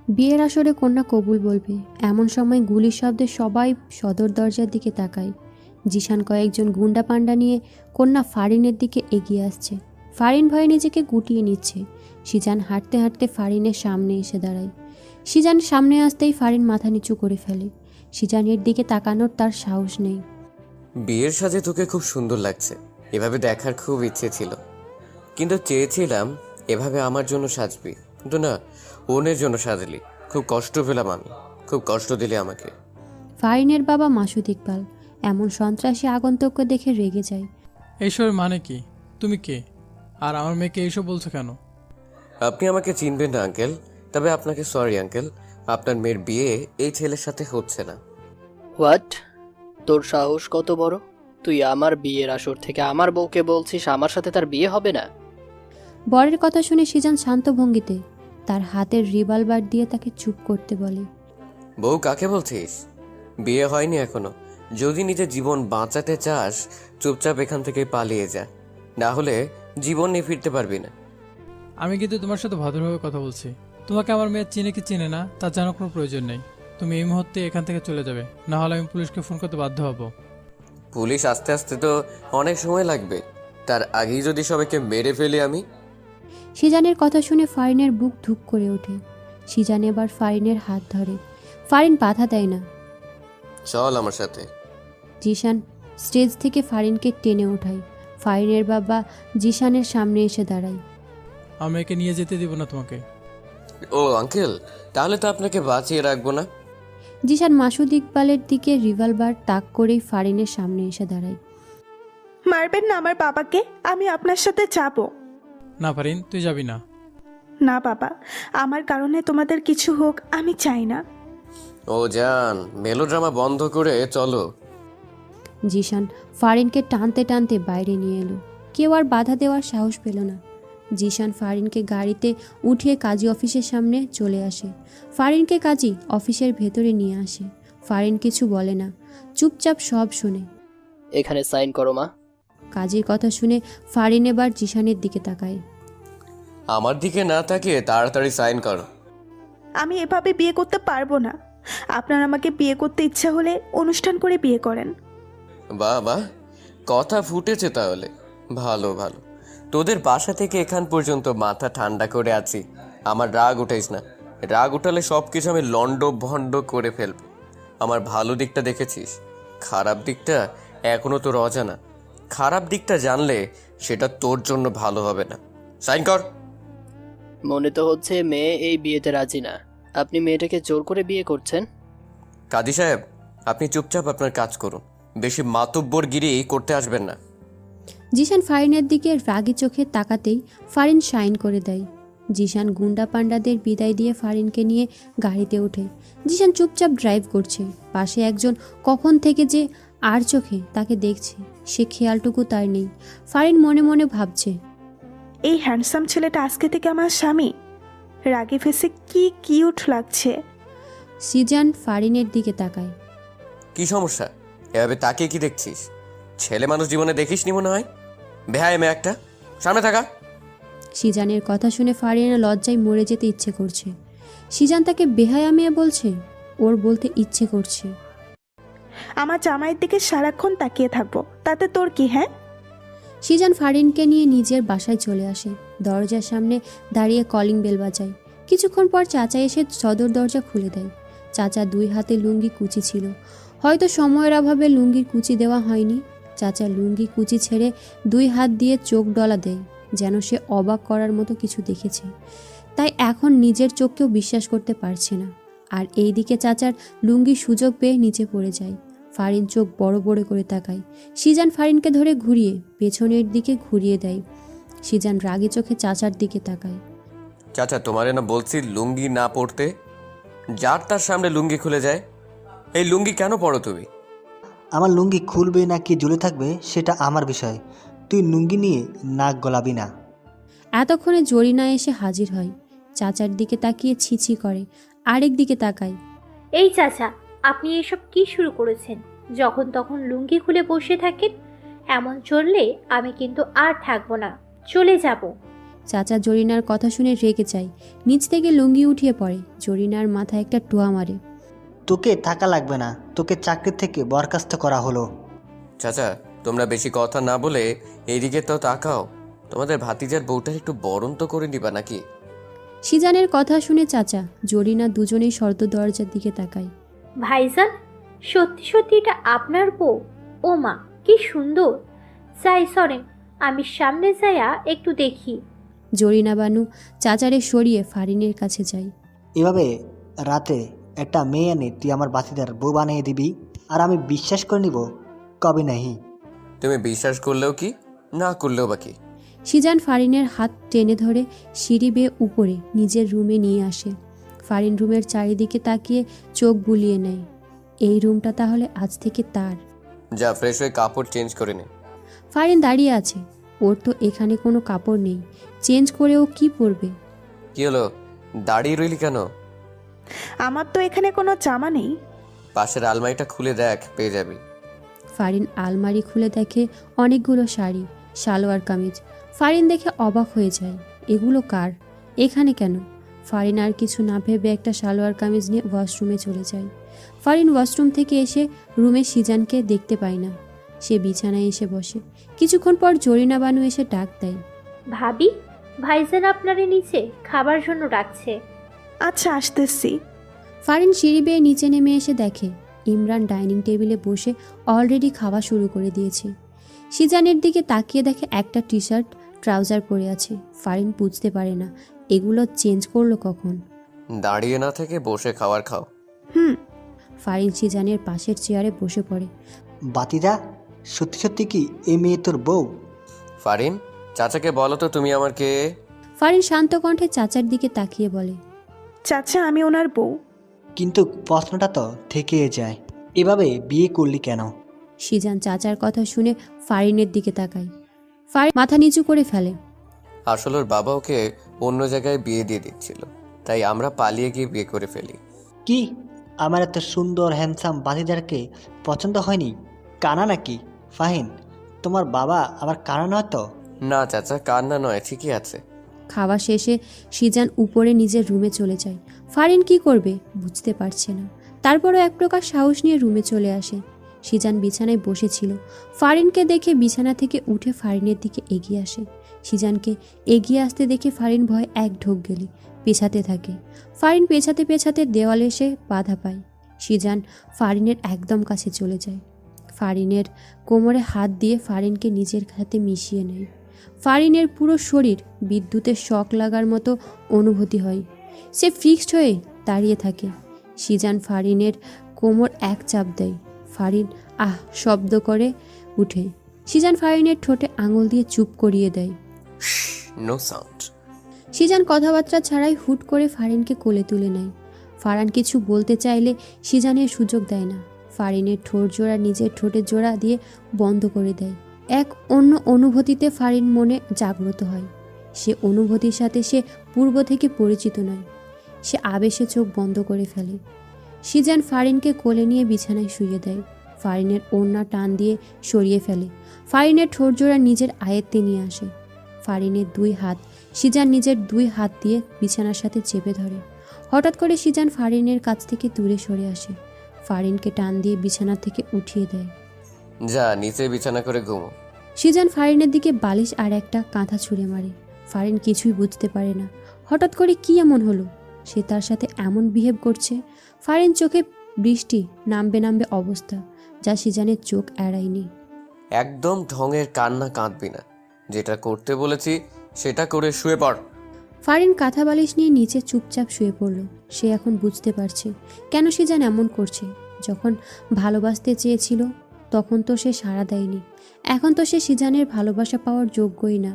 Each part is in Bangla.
বিয়ের আসরে কন্যা কবুল বলবে এমন সময় গুলির শব্দে সবাই সদর দরজার দিকে তাকায়। জিশান কয়েকজন গুন্ডা পান্ডা নিয়ে কন্যা ফারিনের দিকে এগিয়ে আসছে। ফারিন ভয়ে নিজেকে গুটিয়ে নিচ্ছে। সিজান হাঁটতে হাঁটতে ফারিনের সামনে এসে দাঁড়ায়। সিজান সামনে আসতেই ফারিন মাথা নিচু করে ফেলে। সিজানের দিকে তাকানোর তার সাহস নেই। বিয়ের সাজে তোকে খুব সুন্দর লাগছে, এভাবে দেখার খুব ইচ্ছে ছিল, কিন্তু চেয়েছিলাম এভাবে আমার জন্য সাজবি, কিন্তু না, ওনের জন্য সাজলি। খুব কষ্ট পেলাম আমি, খুব কষ্ট দিলে আমাকে। ফারিনের বাবা মাসুদ ইকবাল এমন সন্ত্রাসী আগন্তুককে দেখে রেগে যায়। এইসবের মানে কি? তুমি কে? আর আমার মেয়েকে এইসব বলছো কেন? আপনি আমাকে চিনবেন না আঙ্কেল, তবে আপনাকে সরি আঙ্কেল, আপনার মেয়ের বিয়ে এই ছেলের সাথে হচ্ছে না। হোয়াট? তোর সাহস কত বড়? তুই আমার বিয়ের আসর থেকে আমার বউকে বলছিস আমার সাথে তার বিয়ে হবে না? বরের কথা শুনে সিজান শান্ত ভঙ্গিতে তার হাতের রিভলভার দিয়ে তাকে চুপ করতে বলে। বউ কাকে বলছিস? বিয়ে হয়নি এখনো। যদি নিজের জীবন বাঁচাতে চাস, চুপচাপ এখান থেকে পালিয়ে যা, না হলে জীবন নিয়ে ফিরতে পারবি না। আমি কিন্তু তোমার সাথে ভদ্রভাবে কথা বলছি। তোমাকে আমার মেয়ে চিনে কি চিনে না তা জানার কোনো প্রয়োজন নেই। তুমি এই মুহূর্তে এখান থেকে চলে যাবে, না হলে আমি পুলিশকে ফোন করতে বাধ্য হব। পুলিশ আসতে আসতে তো অনেক সময় লাগবে, তার আগেই যদি সবাইকে মেরে ফেলি আমি। সিজানের কথা শুনে ফারিনের বুক ধুক করে ওঠে। সিজান এবার ফারিনের হাত ধরে। ফারিন বাধা দেয় না। চল আমার সাথে। জিশান স্টেজ থেকে ফারিনকে টেনে ওঠায়। ফারিনের বাবা জিশানের সামনে এসে দাঁড়ায়। আমি একে নিয়ে যেতে দিব না তোমাকে। ও আঙ্কেল, তাহলে তো আপনাকে বাঁচিয়ে রাখবো না। জিশান মাসুদ ইকবালের দিকে রিভলভার তাক করেই ফারিনের সামনে এসে দাঁড়ায়। মারবেন না আমার বাবাকে, আমি আপনার সাথে যাব। না ফারিন, তুই যাবি না। না বাবা, আমার কারণে তোমাদের কিছু হোক আমি চাই না। ও জান, মেলোড্রামা বন্ধ করে চলো। জিশান ফারিনকে টানতে টানতে বাইরে নিয়ে এলো। কেউ আর বাধা দেওয়ার সাহস পেল না। জিশান ফারিনকে গাড়িতে উঠিয়ে কাজী অফিসের সামনে চলে আসে। ফারিনকে কাজী অফিসের ভেতরে নিয়ে আসে। ফারিন কিছু বলে না, চুপচাপ সব শোনে। এখানে সাইন করো মা। কাজীর কথা শুনে ফারিন এবার জিশানের দিকে তাকায়। আমার দিকে না তাকিয়ে তাড়াতাড়ি সাইন করো। আমি এভাবে বিয়ে করতে পারবো না। আপনার আমাকে বিয়ে করতে ইচ্ছা হলে অনুষ্ঠান করে বিয়ে করেন। বাহ বাহ, কথা ফুটেছে তাহলে। ভালো ভালো, তোদের বাসা থেকে এখান পর্যন্ত মাথা ঠান্ডা করে আছি। আমার রাগ উঠাইস না, রাগ উঠালে সব কিছু আমি লন্ড ভন্ড করে ফেলবো। আমার ভালো দিকটা দেখেছিস, খারাপ দিকটা এখনো তোর অজানা। খারাপ দিকটা জানলে সেটা তোর জন্য ভালো হবে না। সাইন কর। মনে তো হচ্ছে মেয়ে এই বিয়েতে রাজি না। আপনি মেয়েটাকে জোর করে বিয়ে করছেন। কাজী সাহেব, আপনি চুপচাপ আপনার কাজ করুন, বেশি মাতব্বরগিরি করতে আসবেন না। জিশান ফারিনের দিকে রাগী চোখে তাকাতেই ফারিন সাইন করে দেয়। জিশান গুন্ডা পান্ডাদের বিদায় দিয়ে ফারিনকে নিয়ে গাড়িতে ওঠে। জিশান চুপচাপ ড্রাইভ করছে। পাশে একজন কখন থেকে যে আর চোখে তাকে দেখছে, সে খেয়ালটুকু তার নেই। ফারিন মনে মনে ভাবছে, এই হ্যান্ডসাম ছেলেটা আজকে থেকে আমার স্বামী। রাগে ফেসে কি কিউট লাগছে। সিজান ফারিনের দিকে তাকায়। কি সমস্যা? এভাবে তাকিয়ে কি দেখছিস? ছেলে মানুষ জীবনে দেখিসনি মনে হয়? বেহায় মেয়ে একটা, সামনে থাকা। সিজানের কথা শুনে ফারিনের লজ্জায় মরে যেতে ইচ্ছে করছে। সিজান তাকে বেহায়া মেয়ে বলছে, ওর বলতে ইচ্ছে করছে। আমার জামাইয়ের দিকে সারাক্ষণ তাকিয়ে থাকবো, তাতে তোর কি? হ্যাঁ, সিজান ফারিনকে নিয়ে নিজের বাসায় চলে আসে। দরজার সামনে দাঁড়িয়ে কলিং বেল বাজায়। কিছুক্ষণ পর চাচা এসে সদর দরজা খুলে দেয়। চাচা দুই হাতে লুঙ্গি কুচি ছিল, হয়তো সময়ের অভাবে লুঙ্গির কুচি দেওয়া হয়নি। চাচা লুঙ্গি কুচি ছেড়ে দুই হাত দিয়ে চোখ ডলা দেয়, যেন সে অবাক করার মতো কিছু দেখেছে। তাই এখন নিজের চোখকেও বিশ্বাস করতে পারছে না। আর এইদিকে চাচার লুঙ্গি সুযোগ পেয়ে নিচে পড়ে যায়। ফারিন চোখ বড় বড় করে তাকায়। সিজান ফারিনকে ধরে ঘুরিয়ে পেছনের দিকে ঘুরিয়ে দেয়। সিজান রাগী চোখে চাচার দিকে তাকায়। চাচা, তোমারে না বলছি লুঙ্গি না পরতে? যার তার সামনে লুঙ্গি খুলে যায়। এই লুঙ্গি কেন পরো তুমি? আমার লুঙ্গি খুলবে নাকি ঝুলে থাকবে সেটা আমার বিষয়, তুই লুঙ্গি নিয়ে নাক গলাবি না। এতক্ষণে জরিনা এসে হাজির হয়। চাচার দিকে তাকিয়ে ছিছি করে, আরেক দিকে তাকায়। এই চাচা, আপনি এসব কি শুরু করেছেন? যখন তখন লুঙ্গি খুলে বসে থাকেন। এমন চললে আমি কিন্তু আর থাকবো না, চলে যাব। চাচা জরিনার কথা শুনে রেগে যায়, নিচ থেকে লুঙ্গি উঠিয়ে পড়ে, জরিনার মাথায় একটা টোয়া মারে। তোকে থাকা লাগবে না, তোকে চাকরি থেকে বরখাস্ত করা হলো। চাচা, তোমরা বেশি কথা না বলে এইদিকে তো তাকাও। তোমাদের ভাতিজার বউটা একটু বরণ তো করে নিবা নাকি? সিজানের কথা শুনে চাচা জরিনা দুজনেই শর্ত দরজার দিকে তাকায়। ভাইজান, সত্যি সত্যি এটা আপনার বউ? ও মা, কি সুন্দর! যাই সরেন, আমি সামনে যাইয়া একটু দেখি। জরিনা বানু চাচারে সরিয়ে ফারিনের কাছে যায়। এভাবে রাতে একটা মেয়ে এনে তুই আমার বাতিদার বউ বানিয়ে দিবি, আর আমি বিশ্বাস করে নিব? কবে নাহি। তুমি বিশ্বাস করলেও কি, না করলেও বা কি? সিজান ফারিনের হাত টেনে ধরে সিঁড়ি বেয়ে উপরে নিজের রুমে নিয়ে আসে। ফারিন রুমের চারিদিকে তাকিয়ে চোখ বুলিয়ে নেয়। এই রুমটা তাহলে আজ থেকে তার। যা, ফ্রেশ হয়ে কাপড় চেঞ্জ করে নে। ফারিন দাঁড়িয়ে আছে, ওর তো এখানে কোনো কাপড় নেই, চেঞ্জ করে ও কি পরবে? কি হলো, দাঁড়িয়ে রইলি কেন? আমার তো এখানে কোনো জামা নেই। পাশের আলমারিটা খুলে দেখ, পেয়ে যাবি। ফারিন আলমারি খুলে দেখে অনেকগুলো শাড়ি, সালোয়ার কামিজ। ফারিন দেখে অবাক হয়ে যায়, এগুলো কার, এখানে কেন? ফারিন আর কিছু না ভেবে একটা সালোয়ার কামিজ নিয়ে ওয়াশরুমে চলে যায়। ফারিন ওয়াশরুম থেকে এসে রুমে সিজানকে দেখতে পায় না। সে বিছানায় এসে বসে। কিছুক্ষণ পর জরিনা বানু এসে ডাক দেয়। ভাবি, ভাইজান আপনারে নিচে খাবার জন্য ডাকছে। আচ্ছা, আসতেছি। ফারিন সিঁড়ি বেয়ে নিচে নেমে এসে দেখে ইমরান ডাইনিং টেবিলে বসে অলরেডি খাওয়া শুরু করে দিয়েছে। সিজানের দিকে তাকিয়ে দেখে একটা টি শার্ট ট্রাউজার পরে আছে। ফারিন বুঝতে পারে না এগুলো চেঞ্জ করলো কখন। দাঁড়িয়ে না থেকে বসে খাবার খাও। হুম। ফারিন সিজানের পাশের চেয়ারে বসে পড়ে। বাতিদা, সত্যি সত্যি কি এই মেয়ে তোর বউ? ফারিন, চাচাকে বলো তো তুমি আমার কে? ফারিন শান্ত কণ্ঠে চাচার দিকে তাকিয়ে বলে। চাচা, আমি ওনার বউ। কিন্তু প্রশ্নটা তো থেকে যায়, এভাবে বিয়ে করলি কেন? সিজান চাচার কথা শুনে ফারিনের দিকে তাকায়। ফারিন মাথা নিচু করে ফেলে। আসলে ওর বাবা ওকে অন্য জায়গায় বিয়ে দিয়ে দিচ্ছিল, তাই আমরা পালিয়ে গিয়ে বিয়ে করে ফেলি। কি, আমার এত সুন্দর হ্যান্ডসাম বাতিদারকে পছন্দ হয়নি? কানা নাকি? ফাহিন, তোমার বাবা আবার কানা নয় তো? না চাচা, কান্না নয়, ঠিকই আছে। খাওয়া শেষে সিজান উপরে নিজের রুমে চলে যায়। ফারিন কি করবে বুঝতে পারছে না। তারপরও এক প্রকার সাহস নিয়ে রুমে চলে আসে। সিজান বিছানায় বসেছিল। ফারিনকে দেখে বিছানা থেকে উঠে ফারিনের দিকে এগিয়ে আসে। সিজানকে এগিয়ে আসতে দেখে ফারিন ভয় এক ঢোক গেলে পেছাতে থাকে। ফারিন পেছাতে পেছাতে দেওয়ালে এসে বাধা পায়। সিজান ফারিনের একদম কাছে চলে যায়। ফারিনের কোমরে হাত দিয়ে ফারিনকে নিজের হাতে মিশিয়ে নেয়। ফারিনের পুরো শরীর বিদ্যুতের শক লাগার মতো অনুভূতি হয়। সে ফিক্সড হয়ে দাঁড়িয়ে থাকে। সিজান ফারিনের কোমর এক চাপ দেয়। ফারিন আহ শব্দ করে উঠে। সিজান ফারিনের ঠোঁটে আঙুল দিয়ে চুপ করিয়ে দেয়। No sound. সিজান কথাবার্তা ছাড়াই হুট করে ফারিনকে কোলে তুলে নেয়। ফারান কিছু বলতে চাইলে সিজানের সুযোগ দেয় না। ফারিনের ঠোঁট জোড়া নিজের ঠোঁটের জোড়া দিয়ে বন্ধ করে দেয়। এক অন্য অনুভূতিতে ফারিন মনে জাগ্রত হয়। সে অনুভূতির সাথে সে পূর্ব থেকে পরিচিত নয়। সে আবেশে চোখ বন্ধ করে ফেলে। সিজান ফারিনকে কোলে নিয়ে বিছানায় শুইয়ে দেয়। ফারিনের ওড়না টান দিয়ে সরিয়ে ফেলে। ফারিনের ঠোঁট জোড়া নিজের আয়ত্তে নিয়ে আসে। ফারিনের দুই হাত সিজান নিজের দুই হাত দিয়ে বিছানার সাথে চেপে ধরে। হঠাৎ করে সিজান ফারিনের কাছ থেকে দূরে সরে আসে। ফারিনকে টান দিয়ে বিছানা থেকে উঠিয়ে দেয়। যা, নিচে বিছানা করে ঘুমো। সিজান ফারিনের দিকে বালিশ আর একটা কাঁথা ছুঁড়ে মারে। ফারিন কিছুই বুঝতে পারে না হঠাৎ করে কি এমন হলো। সে তার সাথে এমন বিহেভ করছে। ফারিন চোখে বৃষ্টি নামবে নামবে অবস্থা, যা সিজানের চোখ এড়ায়নি। একদম ঢঙের কান্না কাঁদবি না, যেটা করতে বলেছি সেটা করে শুয়ে পড়। ফারিন কাঁথা বালিশ নিয়ে নিচে চুপচাপ শুয়ে পড়ল। সে এখন বুঝতে পারছে কেন সিজান এমন করছে। যখন ভালোবাসতে চেয়েছিল তখন তো সে সাড়া দেয়নি। এখন তো সে সিজানের ভালোবাসা পাওয়ার যোগ্যই না।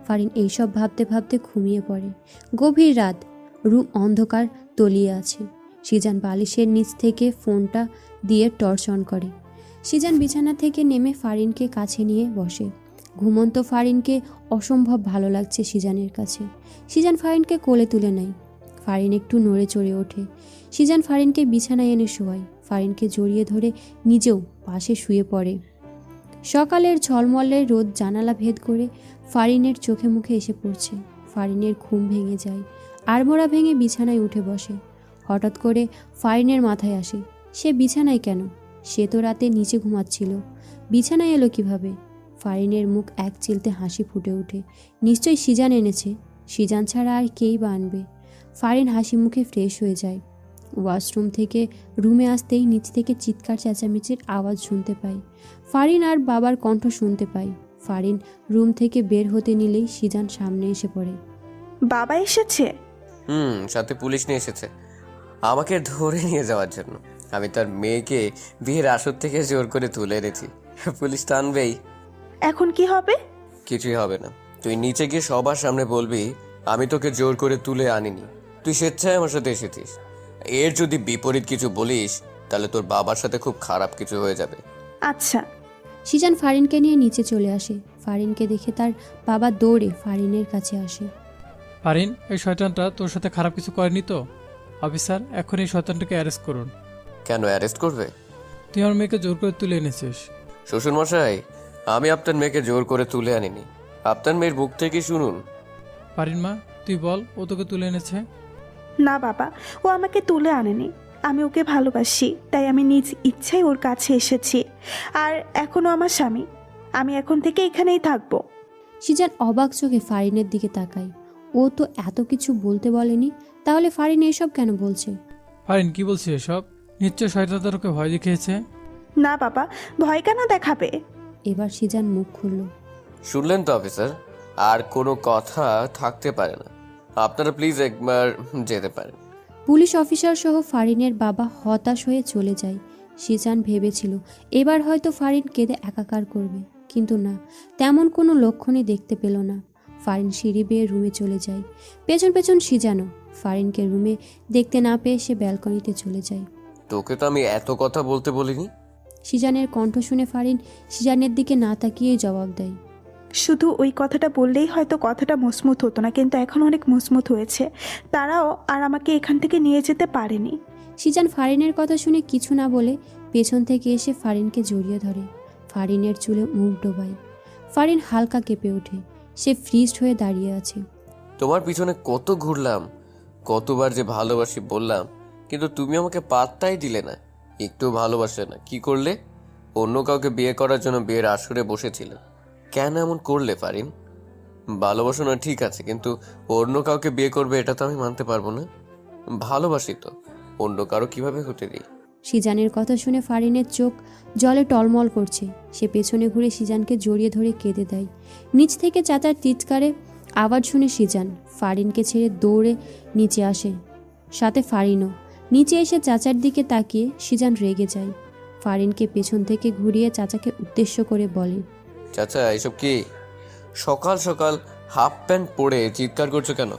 ফারিন এইসব ভাবতে ভাবতে ঘুমিয়ে পড়ে। গভীর রাত, রুম অন্ধকার তলিয়ে আছে। সিজান বালিশের নিচ থেকে ফোনটা দিয়ে টর্চ অন করে। সিজান বিছানা থেকে নেমে ফারিনকে কাছে নিয়ে বসে। ঘুমন্ত ফারিনকে অসম্ভব ভালো লাগছে সিজানের কাছে। সিজান ফারিনকে কোলে তুলে নেয়। ফারিন একটু নড়ে চড়ে ওঠে। সিজান ফারিনকে বিছানায় এনে শোয়ায়। ফারিনকে জড়িয়ে ধরে নিজেও পাশে শুয়ে পড়ে। সকালের ঝলমলের রোদ জানালা ভেদ করে ফারিনের চোখে মুখে এসে পড়ছে। ফারিনের ঘুম ভেঙে যায়। আড়মোড়া ভেঙে বিছানায় উঠে বসে। হঠাৎ করে ফারিনের মাথায় আসে, সে বিছানায় কেন? সে তো রাতে নিচে ঘুমাচ্ছিল, বিছানায় এলো কিভাবে? ফারিনের মুখ এক চিলতে হাসি ফুটে ওঠে। নিশ্চয়ই সিজান এনেছে, সিজান ছাড়া আর কেই বা আনবে। ফারিন হাসি মুখে ফ্রেশ হয়ে যায়। ওয়াশরুম থেকে রুমে আসতেই নিচ থেকে চিৎকার চেঁচামেচির আওয়াজ শুনতে পায়। ফারিন আর বাবার কণ্ঠ শুনতে পায়। ফারিন রুম থেকে বের হতে নিলেই সিজান সামনে এসে পড়ে। বাবা এসেছে? সাথে পুলিশ নিয়ে এসেছে আমাকে ধরে নিয়ে যাওয়ার জন্য। আমি তার মেয়েকে বিয়ের আসর থেকে জোর করে তুলে এনেছি, পুলিশ টানবেই। এখন কি হবে? কিছুই হবে না। তুই নিচে গিয়ে সবার সামনে বলবি আমি তোকে জোর করে তুলে আনিনি, তুই স্বেচ্ছায় আমার সাথে এসেছিস। এর যদি বিপরীত কিছু বলিস তাহলে তোর বাবার সাথে খুব খারাপ কিছু হয়ে যাবে। আচ্ছা। সিজান ফারিনকে নিয়ে নিচে চলে আসে। ফারিনকে দেখে তার বাবা দৌড়ে ফারিনের কাছে আসে। ফারিন, এই শয়তানটা তোর সাথে খারাপ কিছু করেনি তো? অফিসার, এখন এই শয়তানটাকে অ্যারেস্ট করুন। কেন অ্যারেস্ট করবে? তুই আমার মেয়েকে জোর করে তুলে এনেছিস। শ্বশুরমশাই, আমি আপনার মেয়েকে জোর করে তুলে আনিনি, আপনার মেয়ের বুক থেকে শুনুন। ফারিন মা, তুই বল, ও তোকে তুলে এনেছে? না বাবা, ও আমাকে তুলে আনেনি। আমি ওকে ভালোবাসি, তাই আমি নিজ ইচ্ছায় ওর কাছে এসেছি। আর এখনও আমার স্বামী। আমি এখন থেকে এখানেই থাকবো। সিজান অবাক চোখে ফারিনের দিকে তাকায়। ও তো এত কিছু বলতে বলেনি, তাহলে ফারিন এসব কেন বলছে? ফারিন, কি বলছিস এসব? নিশ্চয় শয়তান তোকে ভয় দেখিয়েছে। না বাবা, ভয় কেন দেখাবে? এবার সিজান মুখ খুলল। শুনলেন তো অফিসার, আর কোনো কথা থাকতে পারে না, আপনারা প্লিজ একবার যেতে পারেন। পুলিশ অফিসার সহ ফারিনের বাবা হতাশ হয়ে চলে যায়। সিজান ভেবেছিল এবার হয়তো ফারিন কেঁদে একাকার করবে, কিন্তু না, তেমন কোনো লক্ষণই দেখতে পেল না। ফারিন সিঁড়ি বেয়ে রুমে চলে যায়। পেছন পেছন সিজানও। ফারিনকে রুমে দেখতে না পেয়ে সে ব্যালকনিতে চলে যায়। তোকে তো আমি এত কথা বলতে বলিনি। সিজানের কণ্ঠ শুনে ফারিন সিজানের দিকে না তাকিয়েই জবাব দেয়। শুধু ওই কথাটা বললেই হয়তো কথাটা মজবুত হতো না, কিন্তু এখন অনেক মজবুত হয়েছে। তারাও আর আমাকে এখান থেকে নিয়ে যেতে পারেনি। সিজান ফারিনের কথা শুনে কিছু না বলে পেছন থেকে এসে ফারিনকে জড়িয়ে ধরে। ফারিনের চুলে মুখ ডোবায়। ফারিন হালকা কেঁপে ওঠে। সে ফ্রিজড হয়ে দাঁড়িয়ে আছে। তোমার পিছনে কত ঘুরলাম, কতবার যে ভালোবাসি বললাম, কিন্তু তুমি আমাকে পাত্তাই দিলে না, একটু ভালোবাসলে না। কি করলে? অন্য কাউকে বিয়ে করার জন্য বিয়ের আসরে বসেছিলে। কেন এমন করলে ফারিন? ভালোবাসো না ঠিক আছে, কিন্তু অন্য কাউকে বিয়ে করবে এটা তো আমি মানতে পারবো না। ভালোবাসি তো, অন্য কারো কিভাবে হতে দিই? সিজানের কথা শুনে ফারিনের চোখ জলে টলমল করছে। সে পেছনে ঘুরে সিজানকে জড়িয়ে ধরে কেঁদে দেয়। নিচ থেকে চাচার চিৎকারে আওয়াজ শুনে সিজান ফারিনকে ছেড়ে দৌড়ে নিচে আসে, সাথে ফারিনও। নিচে এসে চাচার দিকে তাকিয়ে সিজান রেগে যায়। ফারিনকে পেছন থেকে ঘুরিয়ে চাচাকে উদ্দেশ্য করে বলে, চাচা এসব কি? সকাল সকাল হাফ প্যান্ট পরে চিৎকার করছো কেন?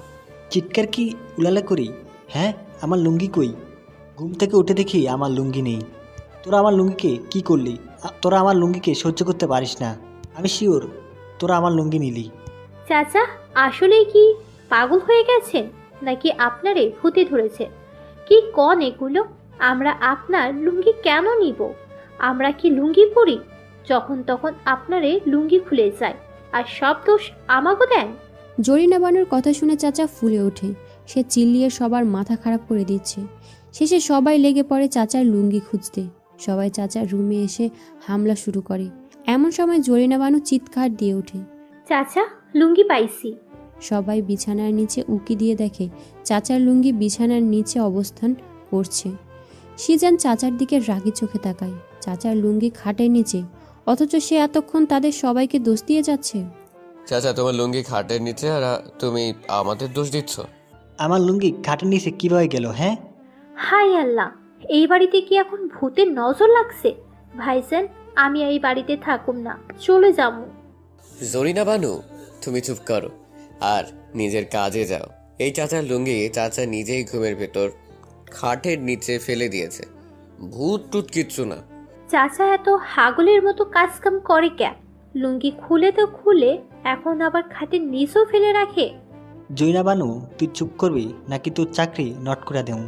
চিৎকার কি উলালে করি? হ্যাঁ, আমার লুঙ্গি কই? ঘুম থেকে উঠে দেখি আমার লুঙ্গি নেই। তোরা আমার লুঙ্গিকে কি করলি? তোরা আমার লুঙ্গিকে সহ্য করতে পারিস না। আমি শিওর তোরা আমার লুঙ্গি নিলি। চাচা, আসলেই কি পাগল হয়ে গেছেন, নাকি আপনারে ভূতে ধরেছে? কি কন এগুলো? আমরা আপনার লুঙ্গি কেন নিব? আমরা কি লুঙ্গি পরি? যখন তখন আপনারে লুঙ্গি খুলে যায়, আর সব দোষ আমাকে দেন। জরিনা বানুর কথা শুনে চাচা ফুলে ওঠে। সে চিল্লিয়ে সবার মাথা খারাপ করে দিচ্ছে। শেষে সবাই লেগে পড়ে চাচার লুঙ্গি খুঁজতে। সবাই চাচার রুমে এসে হামলা শুরু করে। এমন সময় জরিনা বানু চিৎকার দিয়ে ওঠে, চাচা, লুঙ্গি পাইছি। সবাই বিছানার নিচে উকি দিয়ে দেখে চাচার লুঙ্গি বিছানার নিচে অবস্থান করছে। সিজান চাচার দিকে রাগী চোখে তাকায়। চাচার লুঙ্গি খাটের নিচে, অথচ সে এতক্ষণ তাদের সবাইকে দোষ দিয়ে যাচ্ছে। চাচা তোমার লুঙ্গি খাটের নিচে, আর তুমি আমাদের দোষ দিচ্ছ। আমার লুঙ্গি খাটের নিচে কীভাবে গেল? হ্যাঁ, হাই আল্লাহ, এই বাড়িতে কি এখন ভূতের নজর লাগছে? ভাইজান, আমি এই বাড়িতে থাকুম না, চলে যাবো। জরিনা বানু, তুমি চুপ করো আর নিজের কাজে যাও। এই চাচার লুঙ্গি চাচা নিজেই ঘুমের ভেতর খাটের নিচে ফেলে দিয়েছে, ভূত টুত কিচ্ছু না। চাচা এত হাগলের মতো কাজ কাম করে ক্যা? লুঙ্গি খুলে তো খুলে, এখন আবার খাটের নিচেও ফেলে রাখে। জৈনা বানু, তুই চুপ করবি নাকি তোর চাকরি নট করে দেব?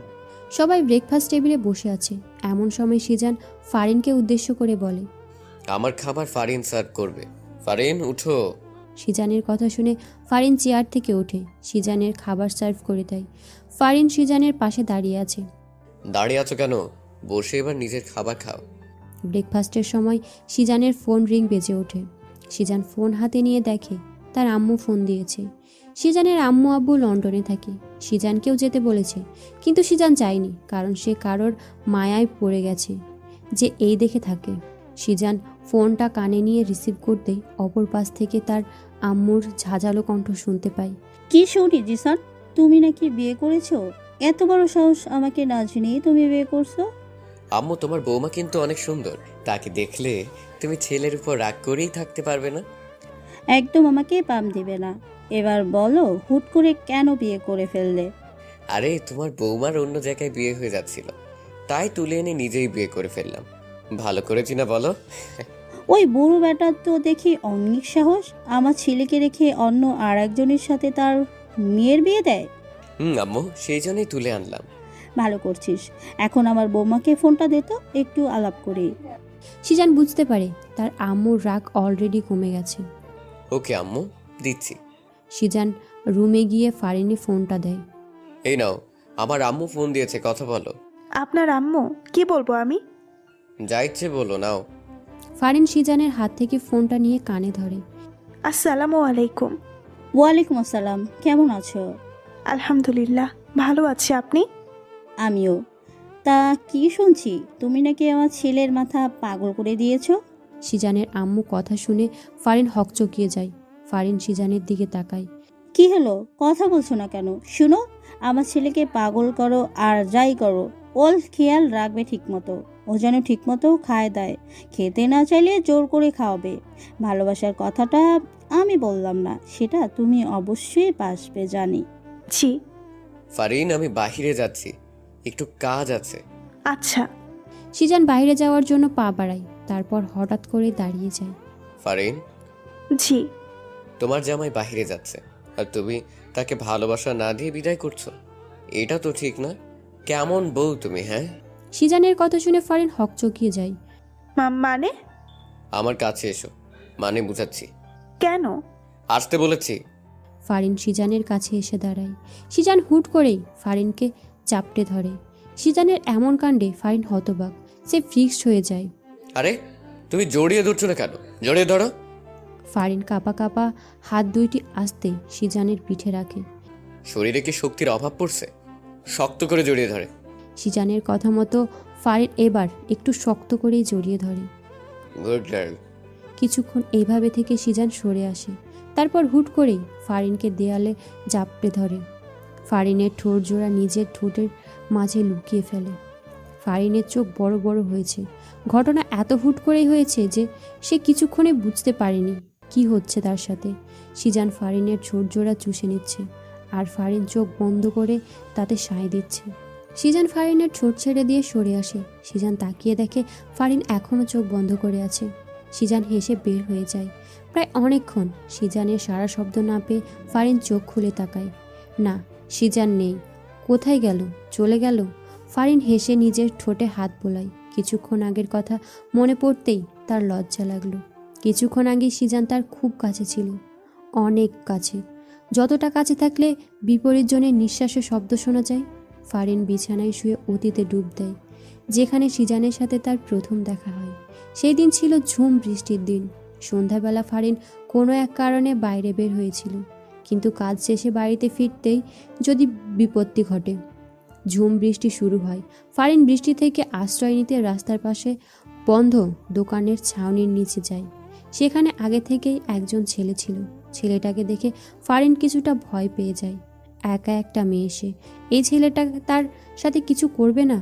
সবাই ব্রেকফাস্ট টেবিলে বসে আছে। এমন সময় সিজান ফারিনকে উদ্দেশ্য করে বলে, আমার খাবার ফারিন সার্ভ করবে। ফারিন উঠো। সিজানের কথা শুনে ফারিন চেয়ার থেকে ওঠে, সিজানের খাবার সার্ভ করে দেয়। ফারিন সিজানের পাশে দাঁড়িয়ে আছে। দাঁড়িয়ে আছো কেন? বসে এবার নিজের খাবার খাও। ব্রেকফাস্টের সময় সিজানের ফোন রিং বেজে ওঠে। সিজান ফোন হাতে নিয়ে দেখে তার আম্মু ফোন দিয়েছে। সিজানের আম্মু আব্বু লন্ডনে থাকে। সিজানকেও যেতে বলেছে, কিন্তু সিজান চায়নি, কারণ সে কারোর মায়ায় পড়ে গেছে যে এই দেখে থাকে। সিজান ফোনটা কানে নিয়ে রিসিভ করতেই অপর পাশ থেকে তার আম্মুর ঝাঁঝালো কণ্ঠ শুনতে পায়। কি শুনি জিসান, তুমি নাকি বিয়ে করেছো? এত বড় সাহস, আমাকে না জানিয়ে তুমি বিয়ে করছো? আম্মু, তোমার বৌমা কিন্তু অনেক সুন্দর। তাকে দেখলে তুমি ছেলের উপর রাগ করেই থাকতে পারবে না। একদম আমাকে পাম দিবে না। এবার বলো, হুট করে কেন বিয়ে করে ফেললে? আরে, তোমার বৌমার অন্য জায়গায় বিয়ে হয়ে যাচ্ছিল, তাই তুলে এনে নিজেই বিয়ে করে ফেললাম। ভালো করেছি না বলো? ওই বুড়ো বেটার তো দেখি অনেক সাহস, আমার ছেলেকে রেখে অন্য আর একজনের সাথে তার মেয়ের বিয়ে দেয়। আম্মু, সেই জন্যই তুলে আনলাম। ভালো করছিস। এখন আমার বৌমাকে ফোনটা দে তো, একটু আলাপ করি। সিজান বুঝতে পারে তার আম্মুর রাগ অলরেডি কমে গেছে। ওকে আম্মু, দিচ্ছি। সিজান রুমে গিয়ে ফারিনে ফোনটা দেয়। এই নাও, আমার আম্মু ফোন দিয়েছে, কথা বলো। আপনার আম্মু? কি বলবো আমি? যা ইচ্ছে বলো, নাও। ফারিন সিজানের হাত থেকে ফোনটা নিয়ে কানে ধরে। আসসালামু আলাইকুম। ওয়ালাইকুম আসসালাম, কেমন আছো? আলহামদুলিল্লাহ, ভালো আছি। আপনি? আমিও। তা কি শুনছি, তুমি নাকি আমার ছেলের মাথা পাগল করে দিয়েছো? সিজানের আম্মু কথা শুনে ফারিন হকচকিয়ে যায়। ফারিন সিজানের দিকে তাকায়। কি হলো, কথা বলছো না কেন? শুনো, আমার ছেলেকে পাগল করো আর যাই করো, ওর খেয়াল রাখবে ঠিকমতো। ও যেন ঠিকমতো খায় দায়, খেতে না চাইলে জোর করে খাওয়াবে। ভালোবাসার কথাটা আমি বললাম না, সেটা তুমি অবশ্যই বাসবে, জানি। জি। ফারিন, আমি বাহিরে যাচ্ছি, একটু কাজ আছে। আচ্ছা। সিজান বাইরে যাওয়ার জন্য পা বাড়ায়, তারপর হঠাৎ করে দাঁড়িয়ে যায়। ফারিন, জি। তোমার জামাই বাহিরে যাচ্ছে আর তুমি তাকে ভালোবাসা না দিয়ে বিদায় করছো? এটা তো ঠিক না। কেমন বউ তুমি, হ্যাঁ? সিজানের কথা শুনে ফারিন হকচকিয়ে যায়। মানে? আমার কাছে এসো, মানে বুঝাচ্ছি। কেন? আসতে বলেছি। ফারিন সিজানের কাছে এসে দাঁড়ায়। সিজান হুট করেই ফারিনকে চাপটে ধরে। সিজানের এমন কাণ্ডে ফারিন হতবাক, সে ফিক্সড হয়ে যায়। আরে, তুমি জড়িয়ে ধরছো না কেন? জড়িয়ে ধরো। ফারিন কাঁপা কাঁপা হাত দুইটি আস্তে সিজানের পিঠে রাখে। শরীরে কি শক্তির অভাব পড়ছে? শক্ত করে জড়িয়ে ধরে। সিজানের কথা মতো ফারিন এবার একটু শক্ত করেই জড়িয়ে ধরে। Good girl. কিছুক্ষণ এইভাবে থেকে সিজান সরে আসে, তারপর হুট করেই ফারিনকে দেয়ালে জাপটে ধরে। ফারিনের ঠোঁট জোড়া নিজের ঠোঁটের মাঝে লুকিয়ে ফেলে। ফারিনের চোখ বড় বড় হয়েছে। ঘটনা এত হুট করেই হয়েছে যে সে কিছুক্ষণে বুঝতে পারেনি কি হচ্ছে তার সাথে। সিজান ফারিনের ঠোঁট জোড়া চুষে নিচ্ছে, আর ফারিন চোখ বন্ধ করে তাতে সায় দিচ্ছে। সিজান ফারিনের ঠোঁট ছেড়ে দিয়ে সরে আসে। সিজান তাকিয়ে দেখে ফারিন এখনও চোখ বন্ধ করে আছে। সিজান হেসে বের হয়ে যায়। প্রায় অনেকক্ষণ সিজানের সারা শব্দ না পেয়ে ফারিন চোখ খুলে তাকায়। না, সিজান নেই। কোথায় গেল? চলে গেল? ফারিন হেসে নিজের ঠোঁটে হাত বোলায়। কিছুক্ষণ আগের কথা মনে পড়তেই তার লজ্জা লাগলো। কিছুক্ষণ আগে সিজান তার খুব কাছে ছিল, অনেক কাছে, যতটা কাছে থাকলে বিপরীত জনের নিঃশ্বাসের শব্দ শোনা যায়। ফারিন বিছানায় শুয়ে অতীতে ডুব দেয়, যেখানে সিজানের সাথে তার প্রথম দেখা হয়। সেই দিন ছিল ঝুম বৃষ্টির দিন। সন্ধ্যাবেলা ফারিন কোনো এক কারণে বাইরে বের হয়েছিল, কিন্তু কাজ শেষে বাড়িতে ফিরতেই যদি বিপত্তি ঘটে। ঝুম বৃষ্টি শুরু হয়। ফারিন বৃষ্টি থেকে আশ্রয় নিতে রাস্তার পাশে বন্ধ দোকানের ছাউনির নিচে যায়। সেখানে আগে থেকেই একজন ছেলে ছিল। ছেলেটাকে দেখে ফারিন কিছুটা ভয় পেয়ে যায়। একা একটা মেয়ে সে, এই ছেলেটা তার সাথে কিছু করবে না,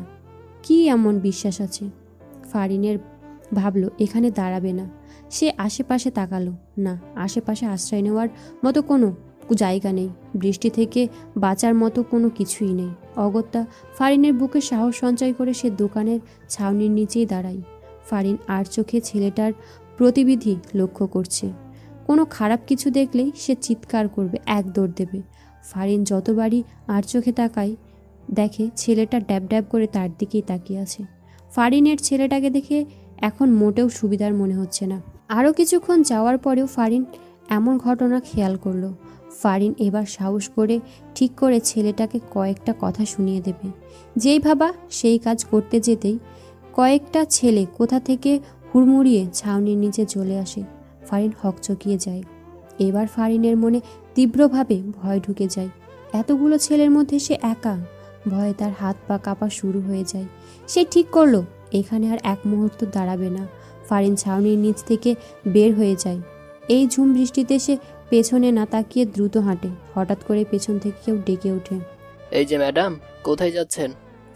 কি এমন বিশ্বাস আছে? ফারিনের ভাবলো এখানে দাঁড়াবে না। সে আশেপাশে তাকালো, না, আশেপাশে আশ্রয় নেওয়ার মতো কোনো জায়গা নেই। বৃষ্টি থেকে বাঁচার মতো কোনো কিছুই নেই। অগত্যা ফারিনের বুকে সাহস সঞ্চয় করে সে দোকানের ছাউনির নিচেই দাঁড়ায়। ফারিন আর চোখে ছেলেটার প্রতিবিধি লক্ষ্য করছে। কোনো খারাপ কিছু দেখলেই সে চিৎকার করবে, এক দৌড় দেবে। ফারিন যতবারই আর চোখে তাকায় দেখে ছেলেটা ড্যাব ড্যাব করে তার দিকেই তাকিয়ে আছে। ফারিনের ছেলেটাকে দেখে এখন মোটেও সুবিধার মনে হচ্ছে না। আরও কিছুক্ষণ যাওয়ার পরেও ফারিন এমন ঘটনা খেয়াল করলো। ফারিন এবার সাহস করে ঠিক করে ছেলেটাকে কয়েকটা কথা শুনিয়ে দেবে। যেই ভাবা সেই কাজ করতে যেতেই কয়েকটা ছেলে কোথা থেকে হুড়মুড়িয়ে ছাউনির নিচে চলে আসে। ফারিন হকচকিয়ে যায়। এবার ফারিনের মনে তীব্রভাবে ভয় ঢুকে যায়। এতগুলো ছেলের মধ্যে সে একা। ভয়ে তার হাত পা কাঁপা শুরু হয়ে যায়। সে ঠিক করলো এখানে আর এক মুহূর্ত দাঁড়াবে না। ফারিন ছাউনির নিচ থেকে বের হয়ে যায়। এই ঝুম বৃষ্টিতে সে পেছনে না তাকিয়ে দ্রুত হাঁটে। হঠাৎ করে পেছন থেকে কেউ ডেকে ওঠে। এই যে ম্যাডাম, কোথায় যাচ্ছেন?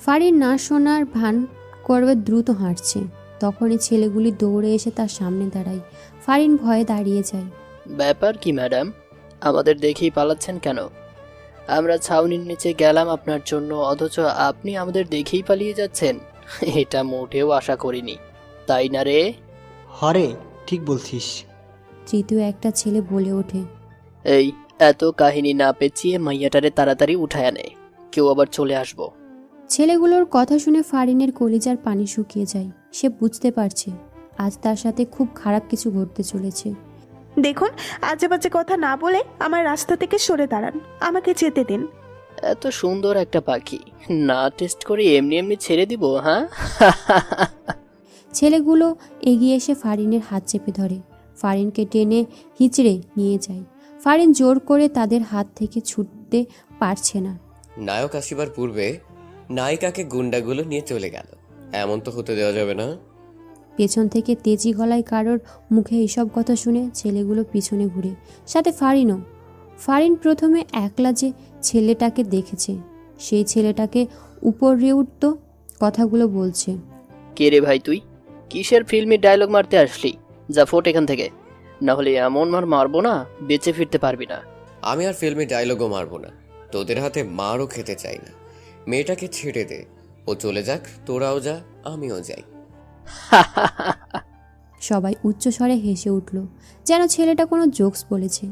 ফারিন না শোনার ভান করবে দ্রুত হাঁটছে। তখনই ছেলেগুলি দৌড়ে এসে তার সামনে দাঁড়ায়। ফারিন ভয়ে দাঁড়িয়ে যায়। ব্যাপার কি ম্যাডাম, আমাদের দেখেই পালাচ্ছেন কেন? আমরা ছাউনির নিচে গেলাম আপনার জন্য, অথচ আপনি আমাদের দেখেই পালিয়ে যাচ্ছেন। এটা মোটেও আশা করিনি, তাই না রে? হরে, ঠিক বলছিস। তৃতীয় একটা ছেলে বলে ওঠে। এই এত কাহিনী না পেঁচিয়ে মাইয়াটারে তাড়াতাড়ি উঠায় আনে, কেউ আবার চলে আসবো। ছেলেগুলোর কথা শুনে ফারিনের কলিজার পানি শুকিয়ে যায়। সে বুঝতে পারছে আজ তার সাথে খুব খারাপ কিছু ঘটতে চলেছে। দেখুন, আজে বাজে কথা না বলে আমার রাস্তা থেকে সরে দাঁড়ান, আমাকে যেতে দিন। এত সুন্দর একটা পাখি না টেস্ট করে এমনি এমনি ছেড়ে দিব? হ্যাঁ। ছেলেগুলো এগিয়ে এসে ফারিনের হাত চেপে ধরে। ফারিনকে টেনে হিচড়ে নিয়ে যায়। ফারিন জোর করে তাদের হাত থেকে ছুটতে পারছে না। নায়ক আসিবার পূর্বে নায়িকাকে গুন্ডাগুলো নিয়ে চলে গেল, এমন তো হতে দেওয়া যাবে না। পেছন থেকে তেজি গলায় কারোর মুখে এসব কথা শুনে ছেলেগুলো পিছনে ঘুরে, সাথে ফারিনও। ফারিন প্রথমে একলা যে ছেলেটাকে দেখেছে, সেই ছেলেটাকে উপরে উঠত কথাগুলো বলছে। কে রে ভাই তুই? কিসের ফিল্মি ডায়লগ মারতে আসলি? যা ফোট এখান থেকে, না হলে এমন মার মারবো না বেঁচে ফিরতে পারবি না। আমি আর ফিল্মি ডায়লগও মারবো না, তোদের হাতে মারও খেতে চাই না। মেয়েটাকে ছেড়ে দে, ও চলে যাক, তোরাও যা, আমিও যাই। সবাই উচ্চ স্বরে হেসে উঠল, যেন ছেলেটা কোনো জোকস বলেছে।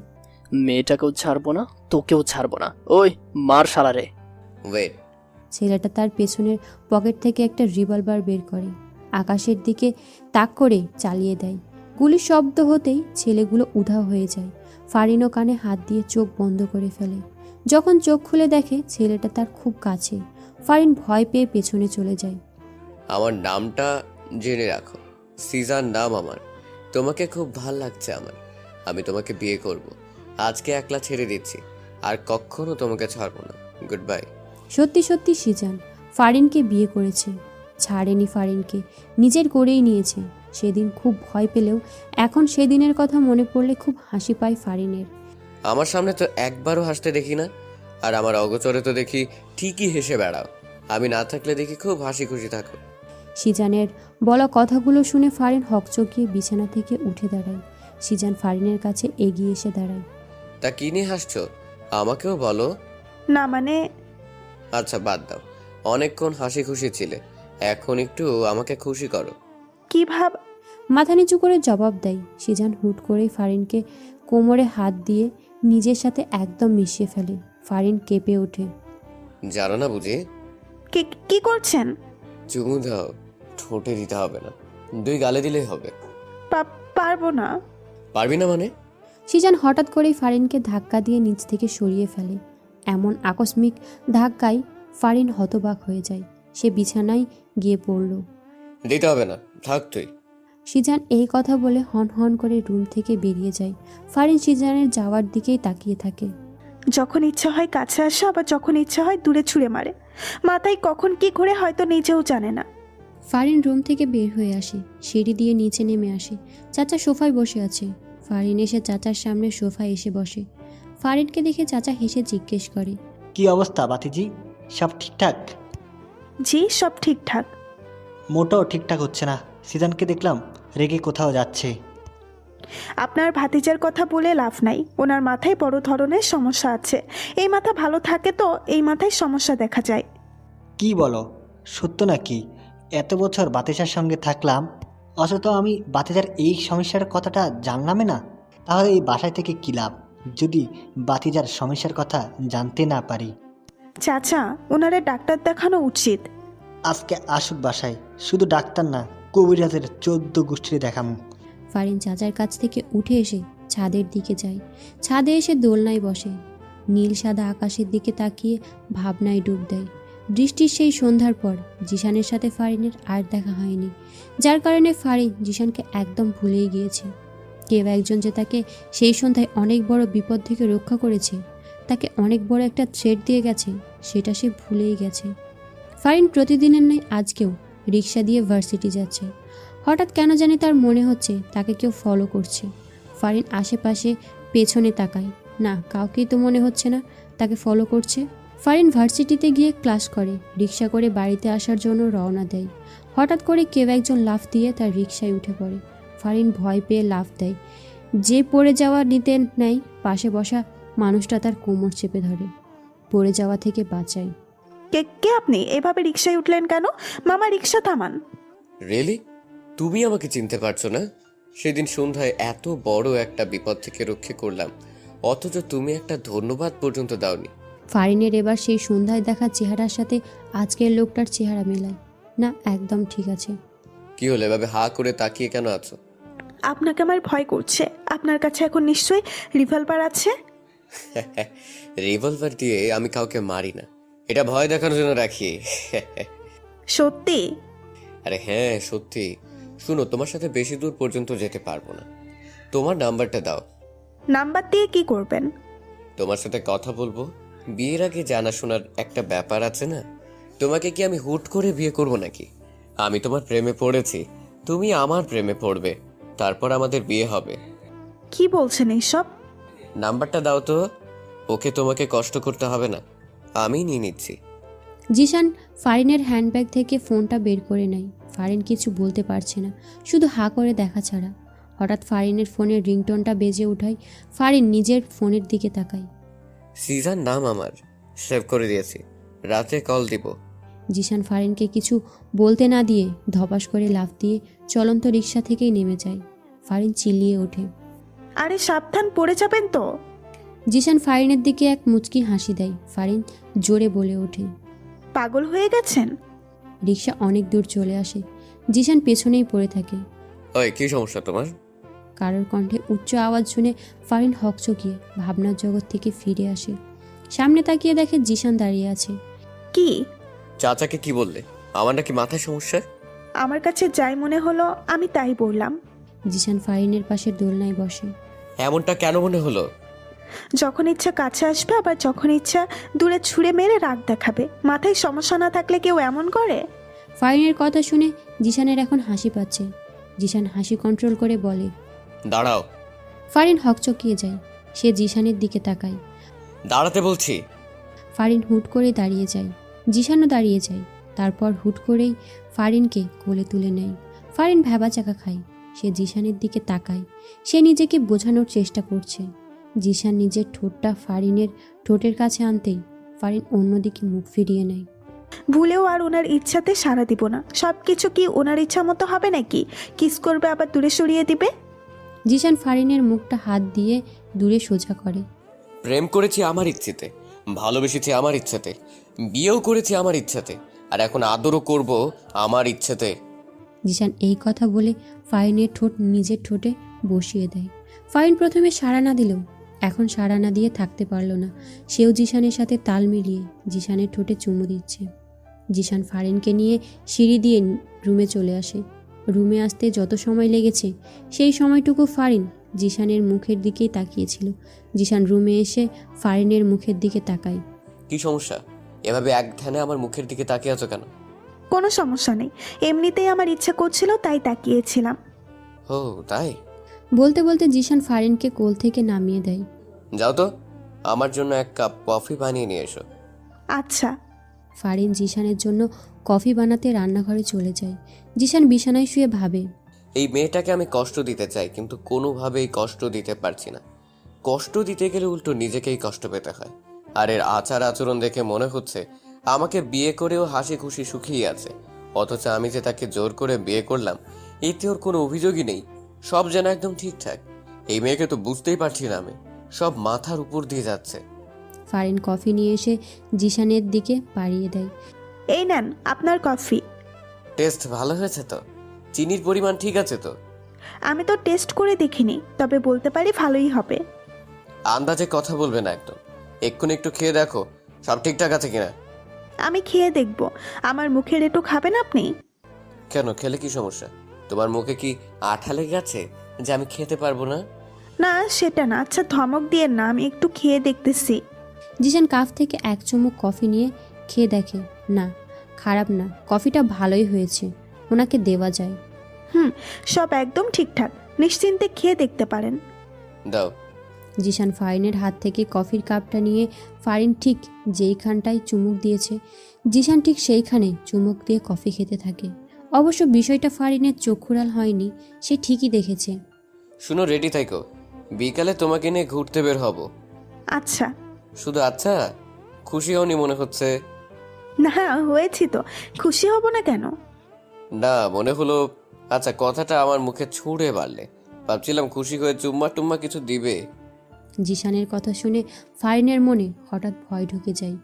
মেয়েটাকেও ছাড়বো না, তোকেও ছাড়বো না। ওই মার শালারে। ওয়েট, ছেলেটা তার পেছনের পকেট থেকে একটা রিভলভার বের করে, আকাশের দিকে তাক করে চালিয়ে দেয়। গুলির শব্দ হতেই ছেলেগুলো উধাও হয়ে যায়। ফারিনও কানে হাত দিয়ে চোখ বন্ধ করে ফেলে। যখন চোখ খুলে দেখে ছেলেটা তার খুব কাছে, ফারিন ভয় পেয়ে পেছনে চলে যায়। আমার নামটা জেনে রাখো, সিজান নাম আমার। তোমাকে খুব ভাল লাগছে আমার, আমি তোমাকে বিয়ে করব। আজকে একলা ছেড়ে দিচ্ছি, আর কখনো তোমাকে ছাড়বো না। Good bye. সত্যি সত্যি সিজান ফারিনকে বিয়ে করেছে, ছাড়েনি ফারিনকে, নিজের করেই নিয়েছে। সেদিন খুব ভয় পেলেও এখন সেদিনের কথা মনে পড়লে খুব হাসি পায় ফারিনের। আমার সামনে তো একবারও হাসতে দেখি না, আর আমার অগোচরে তো দেখি ঠিকই হেসে বেড়াও। আমি না থাকলে দেখি খুব হাসি খুশি থাকো। সিজানের বলা কথাগুলো শুনে ফারিন হকচকিয়ে বিছানা থেকে উঠে দাঁড়ায়। সিজান ফারিনের কাছে এগিয়ে এসে দাঁড়ায়। তা কি নিয়ে হাসছো, আমাকেও বলো। না মানে, আচ্ছা বাদ দাও, অনেকক্ষণ হাসি খুশি ছিলে, এখন একটু আমাকে খুশি করো। কি ভাব? মাথা নিচু করে জবাব দেয়। সিজান হুট করে ফারিনকে কোমরে হাত দিয়ে নিজের সাথে একদম মিশিয়ে ফেলে। ফারিন কেঁপে ওঠে। জানো না বুঝি? কি করছেন? চুমু দাও, ঠোঁটে দিতে হবে না, 2 গালে দিলেই হবে। পারবো না। পারবি না মানে? সিজান হঠাৎ করেই ফারিনকে ধাক্কা দিয়ে নিচ থেকে সরিয়ে ফেলে। এমন আকস্মিক ধাক্কায় ফারিন হতবাক হয়ে যায়। সে বিছানায় গিয়ে পড়ল। দিতে হবে না, থাক তুই। সিজান এই কথা বলে হন হন করে রুম থেকে বেরিয়ে যায়। ফারিন সিজানের যাওয়ার দিকেই তাকিয়ে থাকে। যখন ইচ্ছা হয় কাছে আসে, আবার যখন ইচ্ছা হয় দূরে ছুঁড়ে মারে। মাথায় কখন কি ঘুরে হয়তো নিজেও জানে না। ফারিন রুম থেকে বের হয়ে আসে, সিঁড়ি দিয়ে নিচে নেমে আসে। চাচা সোফায় বসে আছে। ফারিন এসে চাচার সামনে সোফায় এসে বসে। ফারিনকে দেখে চাচা হেসে জিজ্ঞেস করে, কি অবস্থা বাতিজি, সব ঠিকঠাক? জি, সব ঠিকঠাক। মোটাও ঠিকঠাক হচ্ছে না। সিজানকে দেখলাম রেগে কোথাও যাচ্ছে। আপনার ভাতিজার কথা বলে লাভ নাই, ওনার মাথায় বড় ধরনের সমস্যা আছে। এই মাথা ভালো থাকে তো এই মাথায় সমস্যা দেখা যায়। কি বলো, সত্য নাকি? এত বছর বাতিজার সঙ্গে থাকলাম, অথচ আমি বাতিজার এই সমস্যার কথাটা জানলামই না। তাহলে এই বাসায় থেকে কী লাভ যদি বাতিজার সমস্যার কথা জানতে না পারি? চাচা, ওনারে ডাক্তার দেখানো উচিত। আজকে আসুক বাসায়, শুধু ডাক্তার না, কবিরাজের 14 গোষ্ঠীর দেখামু। ফারিন চাচার কাছ থেকে উঠে এসে ছাদের দিকে যায়। ছাদে এসে দোলনায় বসে। নীল সাদা আকাশের দিকে তাকিয়ে ভাবনায় ডুব দেয়। বৃষ্টির সেই সন্ধ্যার পর জিশানের সাথে ফারিনের আর দেখা হয়নি, যার কারণে ফারিন জিশানকে একদম ভুলেই গিয়েছে। কেউ একজন যে তাকে সেই সন্ধ্যায় অনেক বড় বিপদ থেকে রক্ষা করেছে, তাকে অনেক বড় একটা থ্রেট দিয়ে গেছে, সেটা সে ভুলেই গেছে। ফারিন প্রতিদিনের নয় আজকেও রিক্সা দিয়ে ভার্সিটি যাচ্ছে। হঠাৎ কেন জানি তার মনে হচ্ছে তাকে কেউ ফলো করছে। ফারিন আশেপাশে পেছনে তাকায়, না, কাউকেই তো মনে হচ্ছে না তাকে ফলো করছে। ফারিন ভার্সিটিতে গিয়ে ক্লাস করে, রিক্সা করে বাড়িতে আসার জন্য রওনা দেয়। হঠাৎ করে কেউ একজন লাফ দিয়ে তার রিক্সায় উঠে পড়ে। ফারিন ভয় পেয়ে লাফ দেয়। যে পড়ে যাওয়া নিতে নেয়, পাশে বসা মানুষটা তার কোমর চেপে ধরে, পড়ে যাওয়া থেকে বাঁচায়। কে কে আপনি? এভাবে রিক্সায় উঠলেন কেন? মামা, রিক্সা থামান। রিয়েলি? তুমি আমাকে চিনতে পারছো না? সেদিন সন্ধ্যায় এত বড় একটা বিপদ থেকে রক্ষা করলাম, অথচ তুমি একটা ধন্যবাদ পর্যন্ত দাওনি। ফারিনের এবার সেই সন্ধ্যায় দেখা চেহারার সাথে আজকের লোকটার চেহারা মেলায় না, একদম ঠিক আছে। কি হলো, এভাবে হা করে তাকিয়ে কেন আছো? আপনাকে আমার ভয় করছে। আপনার কাছে এখন নিশ্চয়ই রিভলভার আছে। রিভলভার দিয়ে আমি কাউকে মারি না, এটা ভয় দেখানোর জন্য রাখি। সত্যি? আরে হ্যাঁ, সত্যি। শুনো, তোমার সাথে বেশি দূর পর্যন্ত যেতে পারবো না। তোমার নাম্বারটা দাও। নাম্বার দিয়ে কি করবেন? তোমার সাথে কথা বলবো। বিয়ের আগে জানাশোনার একটা ব্যাপার আছে না? তোমাকে কি আমি হুট করে বিয়ে করব নাকি? আমি তোমার প্রেমে পড়েছি, তুমি আমার প্রেমে পড়বে, তারপর আমাদের বিয়ে হবে। কি বলছেন এইসব? নাম্বারটা দাও তো। ওকে, তোমাকে কষ্ট করতে হবে না, আমি নিয়ে নিচ্ছি। জিশান ফারিনের হ্যান্ডব্যাগ থেকে ফোনটা বের করে নেয়। ফারিন কিছু বলতে পারছে না, শুধু হা করে দেখা ছাড়া। হঠাৎ ফারিনের ফোনের রিংটোনটা বেজে ওঠায়। ফারিন নিজের ফোনের দিকে তাকায়। সিজান নাম আমার, সেভ করে দিয়েছি, রাতে কল দিব। জিশান ফারিনকে কিছু বলতে না দিয়ে ধপাস করে লাফ দিয়ে চলন্ত রিক্সা থেকেই নেমে যায়। ফারিন চিল্লিয়ে ওঠে। আরে সাবধান, পড়ে যাবেন তো। জিশান ফারিনের দিকে এক মুচকি হাসি দেয়। ফারিন জোরে বলে ওঠে, পাগল হয়ে গেছেন? রিক্সা অনেক দূর চলে আসে। জিশান পেছনেই পড়ে থাকে। ওই, কি সমস্যা তোমার? কারোর কণ্ঠে উচ্চ আওয়াজ শুনে ফারিন হকচকিয়ে ভাবনার জগৎ থেকে ফিরে আসে। সামনে তাকিয়ে দেখে জিশান দাঁড়িয়ে আছে। কি? চাচাকে কি বললে? আমার নাকি মাথায় সমস্যা? আমার কাছে যাই মনে হলো আমি তাই বললাম। জিশান ফারিনের পাশে দোলনায় বসে। এমনটা কেন মনে হলো? যখন ইচ্ছা কাছে আসবে, আবার যখন ইচ্ছা দূরে ছুঁড়ে মেরে রাগ দেখাবে। মাথায় সমস্যা না থাকলে কেউ এমন করে? ফারিনের কথা শুনে জিশানের এখন হাসি পাচ্ছে। জিশান হাসি কন্ট্রোল করে বলে, দাঁড়াও। ফারিন হকচকিয়ে যায়। সে জিশানের দিকে তাকায়। দাঁড়াতে বলছি। ফারিন হুট করে দাঁড়িয়ে যায়। জিশানও দাঁড়িয়ে যায়। তারপর হুট করেই ফারিনকে কোলে তুলে নেয়। ফারিন ভ্যাবাচাকা খায়। সে জিশানের দিকে তাকায়। সে নিজেকে বোঝানোর চেষ্টা করছে। জিশান নিজের ঠোঁটটা ফারিনের ঠোঁটের কাছে আনতেই ফারিন অন্যদিকে মুখ ফিরিয়ে নেয়। ভুলেও আর ওনার ইচ্ছাতে সাড়া দিব না। সব কিছু কি ওনার ইচ্ছা মতো হবে নাকি? কিস করবে আবার দূরে সরিয়ে দিবে? জিশান ফারিনের মুখটা হাত দিয়ে দূরে সোজা করে। প্রেম করেছি আমার ইচ্ছেতে, ভালোবেসেছি আমার ইচ্ছেতে, বিয়েও করেছি আমার ইচ্ছেতে, আর এখন আদরও করব আমার ইচ্ছেতে। জিশান এই কথা বলে ফারিনের ঠোঁট নিজের ঠোঁটে বসিয়ে দেয়। ফারিন প্রথমে সাড়া না দিলেও এখন সাড়া না দিয়ে থাকতে পারল না। সেও জিশানের সাথে তাল মিলিয়ে জিশানের ঠোঁটে চুমু দিচ্ছে। জিশান ফারিনকে নিয়ে সিঁড়ি দিয়ে রুমে চলে আসে। রুমে আসতে যত সময় লেগেছে সেই সময়টুকু ফারিন জিশানের মুখের দিকেই তাকিয়েছিল। জিশান রুমে এসে ফারিনের মুখের দিকে তাকায়। কি সমস্যা? এভাবে এক ধ্যানে আমার মুখের দিকে তাকিয়ে আছো কেন? কোনো সমস্যা নেই, এমনিতেই আমার ইচ্ছা করছিল তাই তাকিয়েছিলাম। ও তাই? বলতে বলতে জিশান ফারিনকে কোল থেকে নামিয়ে দেয়। যাও তো, আমার জন্য এক কাপ কফি বানিয়ে নিয়ে এসো। আচ্ছা। ফারিন জিশানের জন্য কফি বানাতে রান্নাঘরে চলে যায়। জিশান বিছানায় শুয়ে ভাবে, এই মেয়েটাকে আমি কষ্ট দিতে চাই, কিন্তু কোনোভাবেই কষ্ট দিতে পারছি না। কষ্ট দিতে গেলে উল্টো নিজেকেই কষ্ট পেতে হয়। আর এর আচার আচরণ দেখে মনে হচ্ছে আমাকে বিয়ে করেও হাসি খুশি সুখী আছে, অথচ আমি যে তাকে জোর করে বিয়ে করলাম এতে ওর কোনো অভিযোগই নেই। সব যেন একদম ঠিকঠাক। এই মেয়েকে তো বুঝতেই পারছি না আমি, সব মাথার উপর দিয়ে যাচ্ছে। ফারিন কফি নিয়ে এসে জিশানের দিকে বাড়িয়ে দেয়। এই নেন আপনার কফি। টেস্ট ভালো হয়েছে তো? চিনির পরিমাণ ঠিক আছে তো? আমি তো টেস্ট করে দেখিনি, তবে বলতে পারি ভালোই হবে। আন্দাজে কথা বলবে না একদম। এক্ষুনি একটু খেয়ে দেখো সব ঠিকঠাক আছে কিনা। আমি খেয়ে দেখব। আমার মুখের একটু খাবেন আপনি? কেন, খেলে কি সমস্যা? তোমার মুখে কি আঠা লেগে আছে যে আমি খেতে পারবো না? না সেটা না, আচ্ছা ধমক দিয়ে না, আমি একটু খেয়ে দেখতেছি। জিশান কাপ থেকে এক চুমুক কফি নিয়ে খেয়ে দেখে, না খারাপ না, কফিটা ভালোই হয়েছে, ওনাকে দেওয়া যায়। সব একদম ঠিকঠাক, নিশ্চিন্তে খেয়ে দেখতে পারেন। দাও। জিশান ফারিনের হাত থেকে কফির কাপটা নিয়ে ফারিন ঠিক যেইখানটায় চুমুক দিয়েছে জিশান ঠিক সেইখানে চুমুক দিয়ে কফি খেতে থাকে। অবশ্য বিষয়টা ফারিনের চক্ষুরাল হয়নি, সে ঠিকই দেখেছে। শুনো, রেডি থাকো, বিকালে তোমাকে নিয়ে ঘুরতে বের হব। আচ্ছা। শুধু আচ্ছা? খুশি হওনি মনে হচ্ছে। না হয়েছি তো, খুশি হব না কেন? না মনে হলো। আচ্ছা, কথাটা আমার মুখে ছুঁড়ে বাড়লে, ভাবছিলাম খুশি হয়ে চুম্মা টুম্মা কিছু দিবে। জিশানের কথা শুনে ফারিনের মনে হঠাৎ ভয় ঢুকে যায়।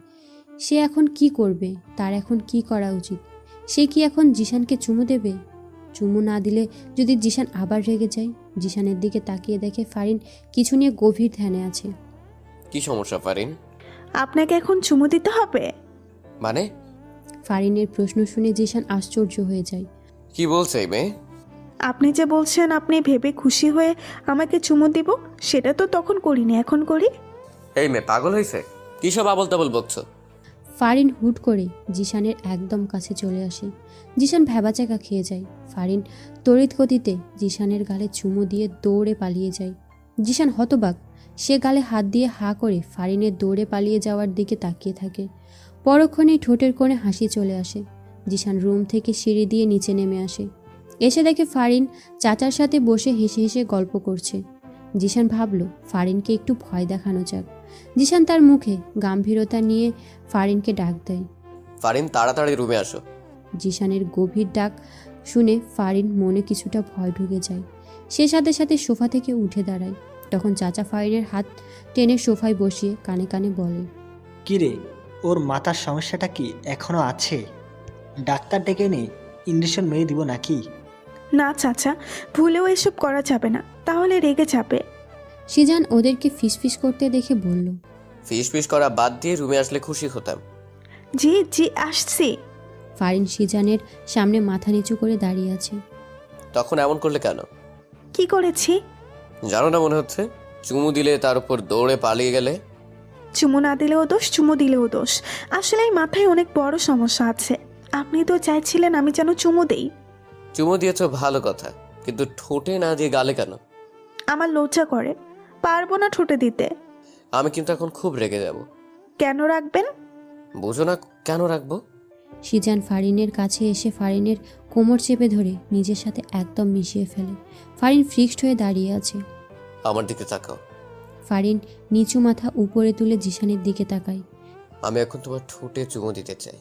সে এখন কি করবে, তার এখন কি করা উচিত? সে কি এখন জিশানকে চুমু দেবে? চুমু না দিলে যদি জিশান আবার রেগে যায়? জিশানের দিকে তাকিয়ে দেখে ফারিন কিছু নিয়ে গভীর ধ্যানে আছে। কি সমস্যা ফারিন? আপনাকে এখন চুমু দিতে হবে? মানে? ফারিনের প্রশ্ন শুনে জিশান আশ্চর্য হয়ে যায়। কি বলছে এই মেয়ে? আপনি যে বলছেন আপনি ভেবে খুশি হয়ে আমাকে চুমু দিব, সেটা তো তখন করিনি, এখন করি। এই মেয়ে পাগল হয়েছে? কি সব আবল তাবল বকছো? ফারিন হুট করে জিশানের একদম কাছে চলে আসে। জিশান ভ্যাবাচাকা খেয়ে যায়। ফারিন তড়িৎ গতিতে জিশানের গালে চুমু দিয়ে দৌড়ে পালিয়ে যায়। জিশান হতবাক, সে গালে হাত দিয়ে হা করে ফারিনের দৌড়ে পালিয়ে যাওয়ার দিকে তাকিয়ে থাকে। পরক্ষণেই ঠোঁটের কোণে হাসি চলে আসে। জিশান রুম থেকে সিঁড়ি দিয়ে নিচে নেমে আসে। এসে দেখে ফারিন চাচার সাথে বসে হেসে হেসে গল্প করছে। জিশান ভাবল ফারিনকে একটু ভয় দেখানো যাক। জিশান তার মুখে গাম্ভীরতা নিয়ে ফারিনকে ডাক দেয়। ফারিন তাড়াতাড়ি রুমে আসো। জিশানের গভীর ডাক শুনে ফারিন মনে কিছুটা ভয় ঢুকে যায়। সে সাথে সাথে সোফা থেকে উঠে দাঁড়ায়। তখন চাচা ফারিনের হাত টেনে সোফায় বসিয়ে কানে কানে বলে, কি রে, ওর মাথার সমস্যাটা কি এখনো আছে? ডাক্তার ডেকে নে, ইঞ্জেকশন মেরে দিব নাকি? না চাচা, ভুলেও এসব করা যাবে না, তাহলে রেগে যাবে। সিজান ওদেরকে ফিসফিস করতে দেখে বলল, ফিস ফিস করা বাদ দিয়ে রুমে আসলে খুশি হতাম। জি জি আসছি। ফারিন সিজানের সামনে মাথা নিচু করে দাঁড়িয়ে আছে। তখন এমন করলে কেন? কি করেছি? জানো না মনে হচ্ছে? চুমু দিলে তার উপর দৌড়ে পালিয়ে গেলে। চুমু না দিলেও দোষ, চুমু দিলেও দোষ। আসলে এই মাথায় অনেক বড় সমস্যা আছে। আপনি তো চাইছিলেন আমি যেন চুমু দেই। চুমু দিয়েছ ভালো কথা, কিন্তু ঠোঁটে না দিয়ে গালে কেন? আমার লজ্জা করে, পারবো না ঠোঁটে দিতে। আমি কিন্তু এখন খুব রেগে যাব। কেন রাখবেন? বুঝো না কেন রাখবো? সিজান ফারিনের কাছে এসে ফারিনের কোমর চেপে ধরে নিজের সাথে একদম মিশিয়ে ফেলে। ফারিন ফিক্সড হয়ে দাঁড়িয়ে আছে। আমার দিকে তাকাও। ফারিন নিচু মাথা উপরে তুলে জিশানের দিকে তাকায়। আমি এখন তোমার ঠোঁটে চুমু দিতে চাই।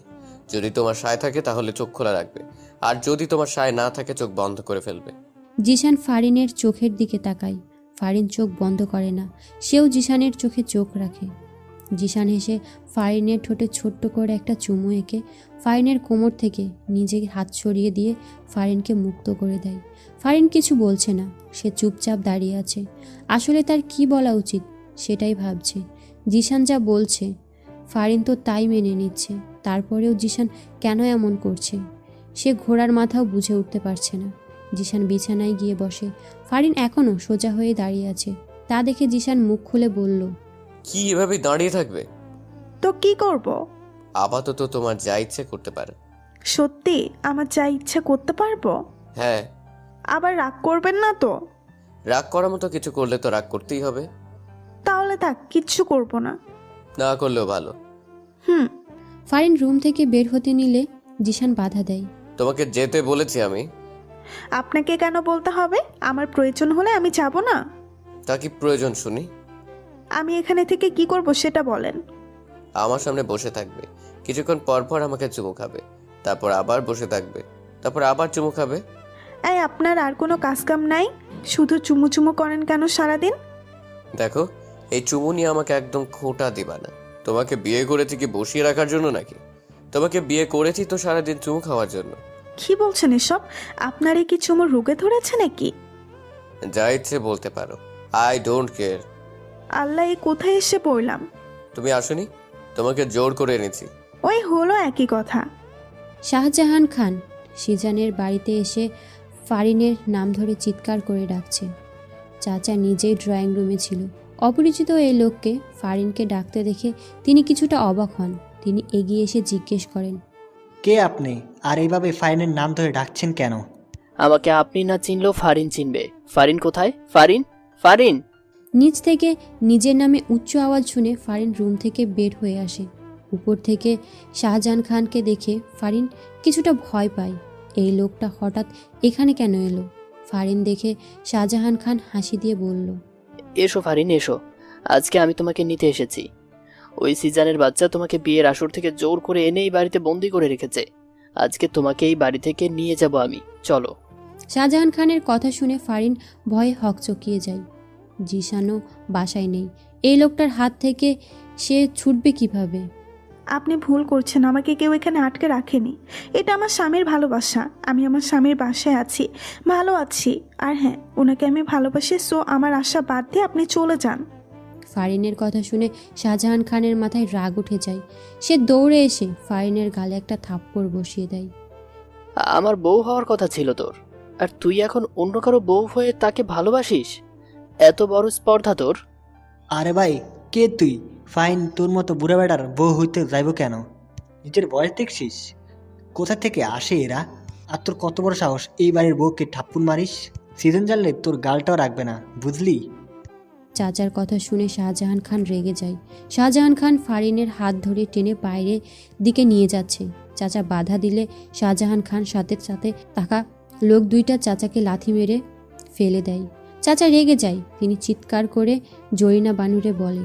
যদি তোমার সায় থাকে তাহলে চোখ খোলা রাখবে, আর যদি তোমার সায় না থাকে চোখ বন্ধ করে ফেলবে। জিশান ফারিনের চোখের দিকে তাকায়। ফারিন চোখ বন্ধ করে না, সেও জিশানের চোখে চোখ রাখে। জিশান হেসে ফারিনের ঠোঁটে ছোট্ট করে একটা চুমু এঁকে ফারিনের কোমর থেকে নিজের হাত সরিয়ে দিয়ে ফারিনকে মুক্ত করে দেয়। ফারিন কিছু বলছে না, সে চুপচাপ দাঁড়িয়ে আছে। আসলে তার কি বলা উচিত সেটাই ভাবছে। জিশান যা বলছে ফারিন তো তাই মেনে নিচ্ছে, তারপরেও জিশান কেন এমন করছে সে ঘোড়ার মাথাও বুঝে উঠতে পারছে না। জিশান বিছানায় গিয়ে বসে। ফারিন এখনও সোজা হয়ে দাঁড়িয়ে আছে। তা দেখে জিশান মুখ খুলে বলল, কি এভাবে দাঁড়িয়ে থাকবে? তো কি করব? আপাতত তোমার যা ইচ্ছে করতে পারে। সত্যি আমার যা ইচ্ছা করতে পারবো? হ্যাঁ। আবার রাগ করবেন না তো? রাগ করার মতো কিছু করলে তো রাগ করতেই হবে। তাহলে থাক, কিচ্ছু করব না। না করলেও ভালো। ফারিন রুম থেকে বের হতে নিলে জিশান বাধা দেয়। তোমাকে যেতে বলেছি আমি। আপনাকে কেন বলতে হবে? আমার প্রয়োজন হলে আমি যাব না। তা কি প্রয়োজন শুনি? আমি এখানে থেকে কি করব সেটা বলেন। আমার সামনে বসে থাকবে, কিছুক্ষণ পর পর আমাকে চুমু খাবে, তারপর আবার বসে থাকবে, তারপর আবার চুমু খাবে। এই আপনার আর কোনো কাজকাম নাই? শুধু চুমু চুমু করেন কেন সারাদিন? দেখো, এই চুমু নিয়ে আমাকে একদম খোঁটা দিবা না। তোমাকে বিয়ে করেছি কি বসিয়ে রাখার জন্য নাকি? তোমাকে বিয়ে করেছি তো সারাদিন চুমু খাওয়ার জন্য। কি বলছেন এসব? আপনার কি চুমু রোগে ধরেছে নাকি? যা ইচ্ছে বলতে পারো, আই ডোন্ট কেয়ার। আল্লাহ, এই কোথায় এসে পড়লাম? তুমি আসোনি, তোমাকে জোর করে এনেছি। ওই হলো একই কথা। শাহজাহান খান সিজানের বাড়িতে এসে ফারিনের নাম ধরে চিৎকার করে ডাকছে। চাচা নিজেই ড্রয়িং রুমে ছিল। অপরিচিত এই লোককে ফারিনকে ডাকতে দেখে তিনি কিছুটা অবাক হন। তিনি এগিয়ে এসে জিজ্ঞেস করেন, কে আপনি, আর এইভাবে ফারিনের নাম ধরে ডাকছেন কেন? আমাকে আপনি না চিনলেও ফারিন চিনবে। ফারিন কোথায়? ফারিন, ফারিন। নিচ থেকে নিজের নামে উচ্চ আওয়াজ শুনে ফারিন রুম থেকে বের হয়ে আসে। উপর থেকে শাহজাহান খানকে দেখে ফারিন কিছুটা ভয় পায়। এই লোকটা হঠাৎ এখানে কেন এলো? ফারিন দেখে শাহজাহান খান হাসি দিয়ে বলল, এসো ফারিন, এসো। আজকে আমি তোমাকে নিতে এসেছি। ওই সিজানের বাচ্চা তোমাকে বিয়ের আসর থেকে জোর করে এনে এই বাড়িতে বন্দি করে রেখেছে। আজকে তোমাকে এই বাড়ি থেকে নিয়ে যাব আমি, চলো। শাহজাহান খানের কথা শুনে ফারিন ভয়ে হকচকিয়ে যায়। জিশানও বাসায় নেই। এই লোকটার হাত থেকে সে ছুটবে কিভাবে? আপনি ভুল করছেন, আমাকে কেউ এখানে আটকে রাখেনি। এটা আমার স্বামীর ভালোবাসা। আমি আমার স্বামীর বাসায় আছি, ভালো আছি। আর হ্যাঁ, ওনাকে আমি ভালোবাসি, সো আমার আশা বাদ দিয়ে আপনি চলে যান। ফারিনের কথা শুনে শাহজাহান খানের মাথায় রাগ উঠে যায়। সে দৌড়ে এসে ফারিনের গালে একটা থাপ্পড় বসিয়ে দেয়। আমার বউ হওয়ার কথা ছিল তোর, আর তুই এখন অন্য কারো বউ হয়ে তাকে ভালোবাসিস? এত বড় স্পর্ধা তোর! আরে ভাই, কে তুই? ফাইন তোর মতো বুড়া বেটার বউ হইতে যাইব কেন? নিজের বয়স দেখছিস? কোথা থেকে আসে এরা? আর তোর কত বড় সাহস এই বাড়ির বউকে ঠাপ্পুর মারিস? সিজন জানলে তোর গালটাও রাখবে না, বুঝলি? চাচার কথা শুনে শাহজাহান খান রেগে যায়। শাহজাহান খান ফারিনের হাত ধরে টেনে বাইরে দিকে নিয়ে যাচ্ছে। চাচা বাধা দিলে শাহজাহান খান সাথে সাথে থাকা লোক দুইটা চাচাকে লাথি মেরে ফেলে দেয়। চাচা রেগে যায়। তিনি চিৎকার করে জরিনা বানুরে বলে,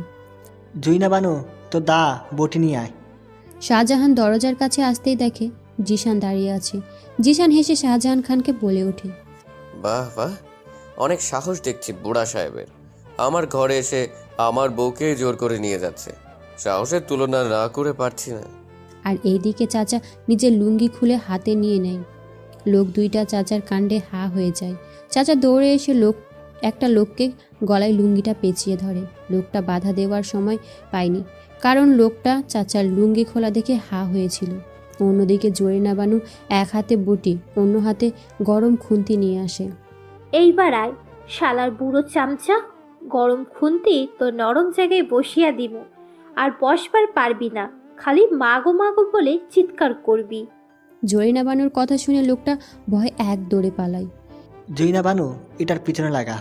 জুইনা বানু, তো দা বটি নিয়ে আয়। শাহজাহান দরজার কাছে আসতেই দেখে জিশান দাঁড়িয়ে আছে। জিশান হেসে শাহজাহান খানকে বলে ওঠে, বাহ বাহ, অনেক সাহস দেখছি বুড়া সাহেবের। আমার ঘরে এসে আমার বউকে জোর করে নিয়ে যাচ্ছে। সাহসের তুলনা না করে পারছি না। আর এইদিকে চাচা নিজের লুঙ্গি খুলে হাতে নিয়ে নেয়। লোক দুইটা চাচার কাণ্ডে হা হয়ে যায়। চাচা দৌড়ে এসে একটা লোককে গলায় লুঙ্গিটা পেঁচিয়ে ধরে। লোকটা বাধা দেওয়ার সময় পায়নি, কারণ লোকটা চাচার লুঙ্গি খোলা দেখে হা হয়েছিল। অন্যদিকে জরিনা বানু এক হাতে বটি, অন্য হাতে গরম খুন্তি নিয়ে আসে। এইবার আয় শালার বুড়ো চামচা, গরম খুন্তি তো নরম জায়গায় বসিয়া দিব। আর বসবার পারবি না, খালি মাগো মাগো বলে চিৎকার করবি। জরিনা বানুর কথা শুনে লোকটা ভয়ে এক দৌড়ে পালায়। জুইনা বানু, এটার পিছনে লাগা।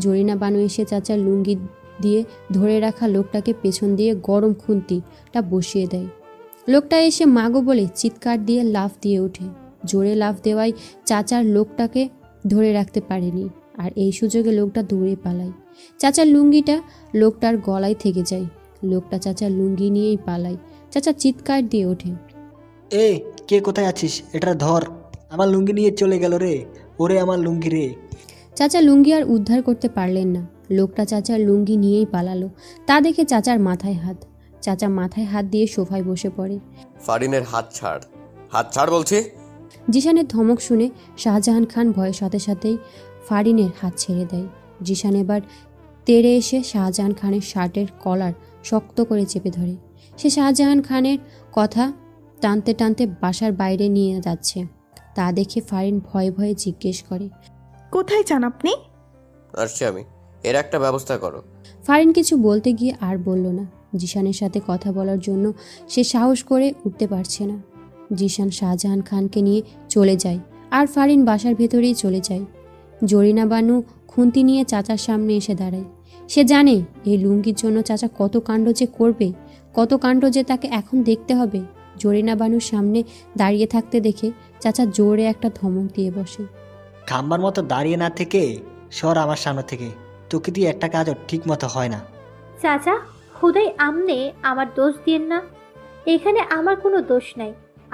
জরিনা বানু এসে চাচার লুঙ্গি দিয়ে ধরে রাখা লোকটাকে পেছন দিয়ে গরম খুন্তিটা বসিয়ে দেয়। লোকটা এসে মাগো বলে চিৎকার দিয়ে লাফ দিয়ে ওঠে। জোরে লাফ দেওয়ায় চাচার লোকটাকে ধরে রাখতে পারেনি, আর এই সুযোগে লোকটা দৌড়ে পালায়। চাচার লুঙ্গিটা লোকটার গলায় থেকে যায়। লোকটা চাচার লুঙ্গি নিয়েই পালায়। চাচা চিৎকার দিয়ে ওঠে, এ কে কোথায় আছিস? এটা ধর, আমার লুঙ্গি নিয়ে চলে গেল রে। ওরে আমার লুঙ্গি রে। চাচা লুঙ্গি আর উদ্ধার করতে পারলেন না। লোকটা চাচার লুঙ্গি নিয়েই পালালো। তা দেখে চাচার মাথায় হাত। চাচা মাথায় হাত দিয়ে সোফায় বসে পড়ে। ফারিনের হাত ছাড়, হাত ছাড় বলছি। জিশানের ধমক শুনে শাহজাহান খান ভয়ের সাথে সাথেই ফারিনের হাত ছেড়ে দেয়। জিশান এবার তেড়ে এসে শাহজাহান খানের শার্টের কলার শক্ত করে চেপে ধরে। সে শাহজাহান খানের কথা টানতে টানতে বাসার বাইরে নিয়ে যাচ্ছে। তা দেখে ফারিন ভয়ে ভয়ে জিজ্ঞেস করে, কোথায় যান আপনি? আসছি আমি, এর একটা ব্যবস্থা করো। ফারিন কিছু বলতে গিয়ে আর বলল না। জিশানের সাথে কথা বলার জন্য সে সাহস করে উঠতে পারছে না। জিশান শাহজাহান খানকে নিয়ে চলে যায়, আর ফারিন বাসার ভেতরেই চলে যায়। জরিনা বানু খুন্তি নিয়ে চাচার সামনে এসে দাঁড়ায়। সে জানে এই লুঙ্গির জন্য চাচা কত কাণ্ড যে করবে, কত কাণ্ড যে তাকে এখন দেখতে হবে। জরিনা বানুর সামনে দাঁড়িয়ে থাকতে দেখে চাচা জোরে একটা ধমক দিয়ে বসে। খাম্বার মতো দাঁড়িয়ে না থেকে সর আমার সামনে থেকে। তোকে দিয়ে একটা কাজও ঠিক মতো হয় না। চাচা, খুদাই আমনে আমার দোষ দিয়েন না। এখানে আমার কোনো দোষ নাই।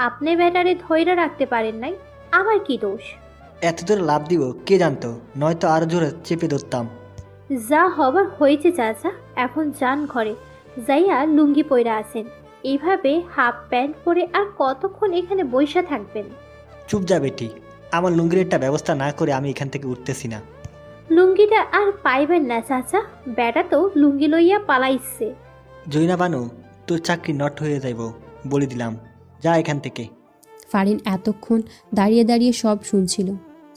আপনি ব্যাটারে ধৈর্য রাখতে পারেন নাই, আমার কি দোষ? এত দূরে লাভ দিব কে জানতো, নয়তো আরো জোরে চেপে ধরতাম। যা হবার হয়েছে চাচা, এখন যান ঘরে যাইয়া লুঙ্গি পইরা আছেন। এইভাবে হাফ প্যান্ট পরে আর কতক্ষণ এখানে বইসা থাকবেন? চুপ যা বেটি, আমার লুঙ্গির একটা ব্যবস্থা না করে আমি এখান থেকে উঠতেছি না। লুঙ্গিটা আর পাইবেন না চাচা, বেটা তো লুঙ্গি লইয়া পালাইছে। জৈনা বানু, তোর চাকরি নট হয়ে যাইব, বলে দিলাম। যা এখান থেকে। ফারিন এতক্ষণ দাঁড়িয়ে দাঁড়িয়ে সব শুনছিল।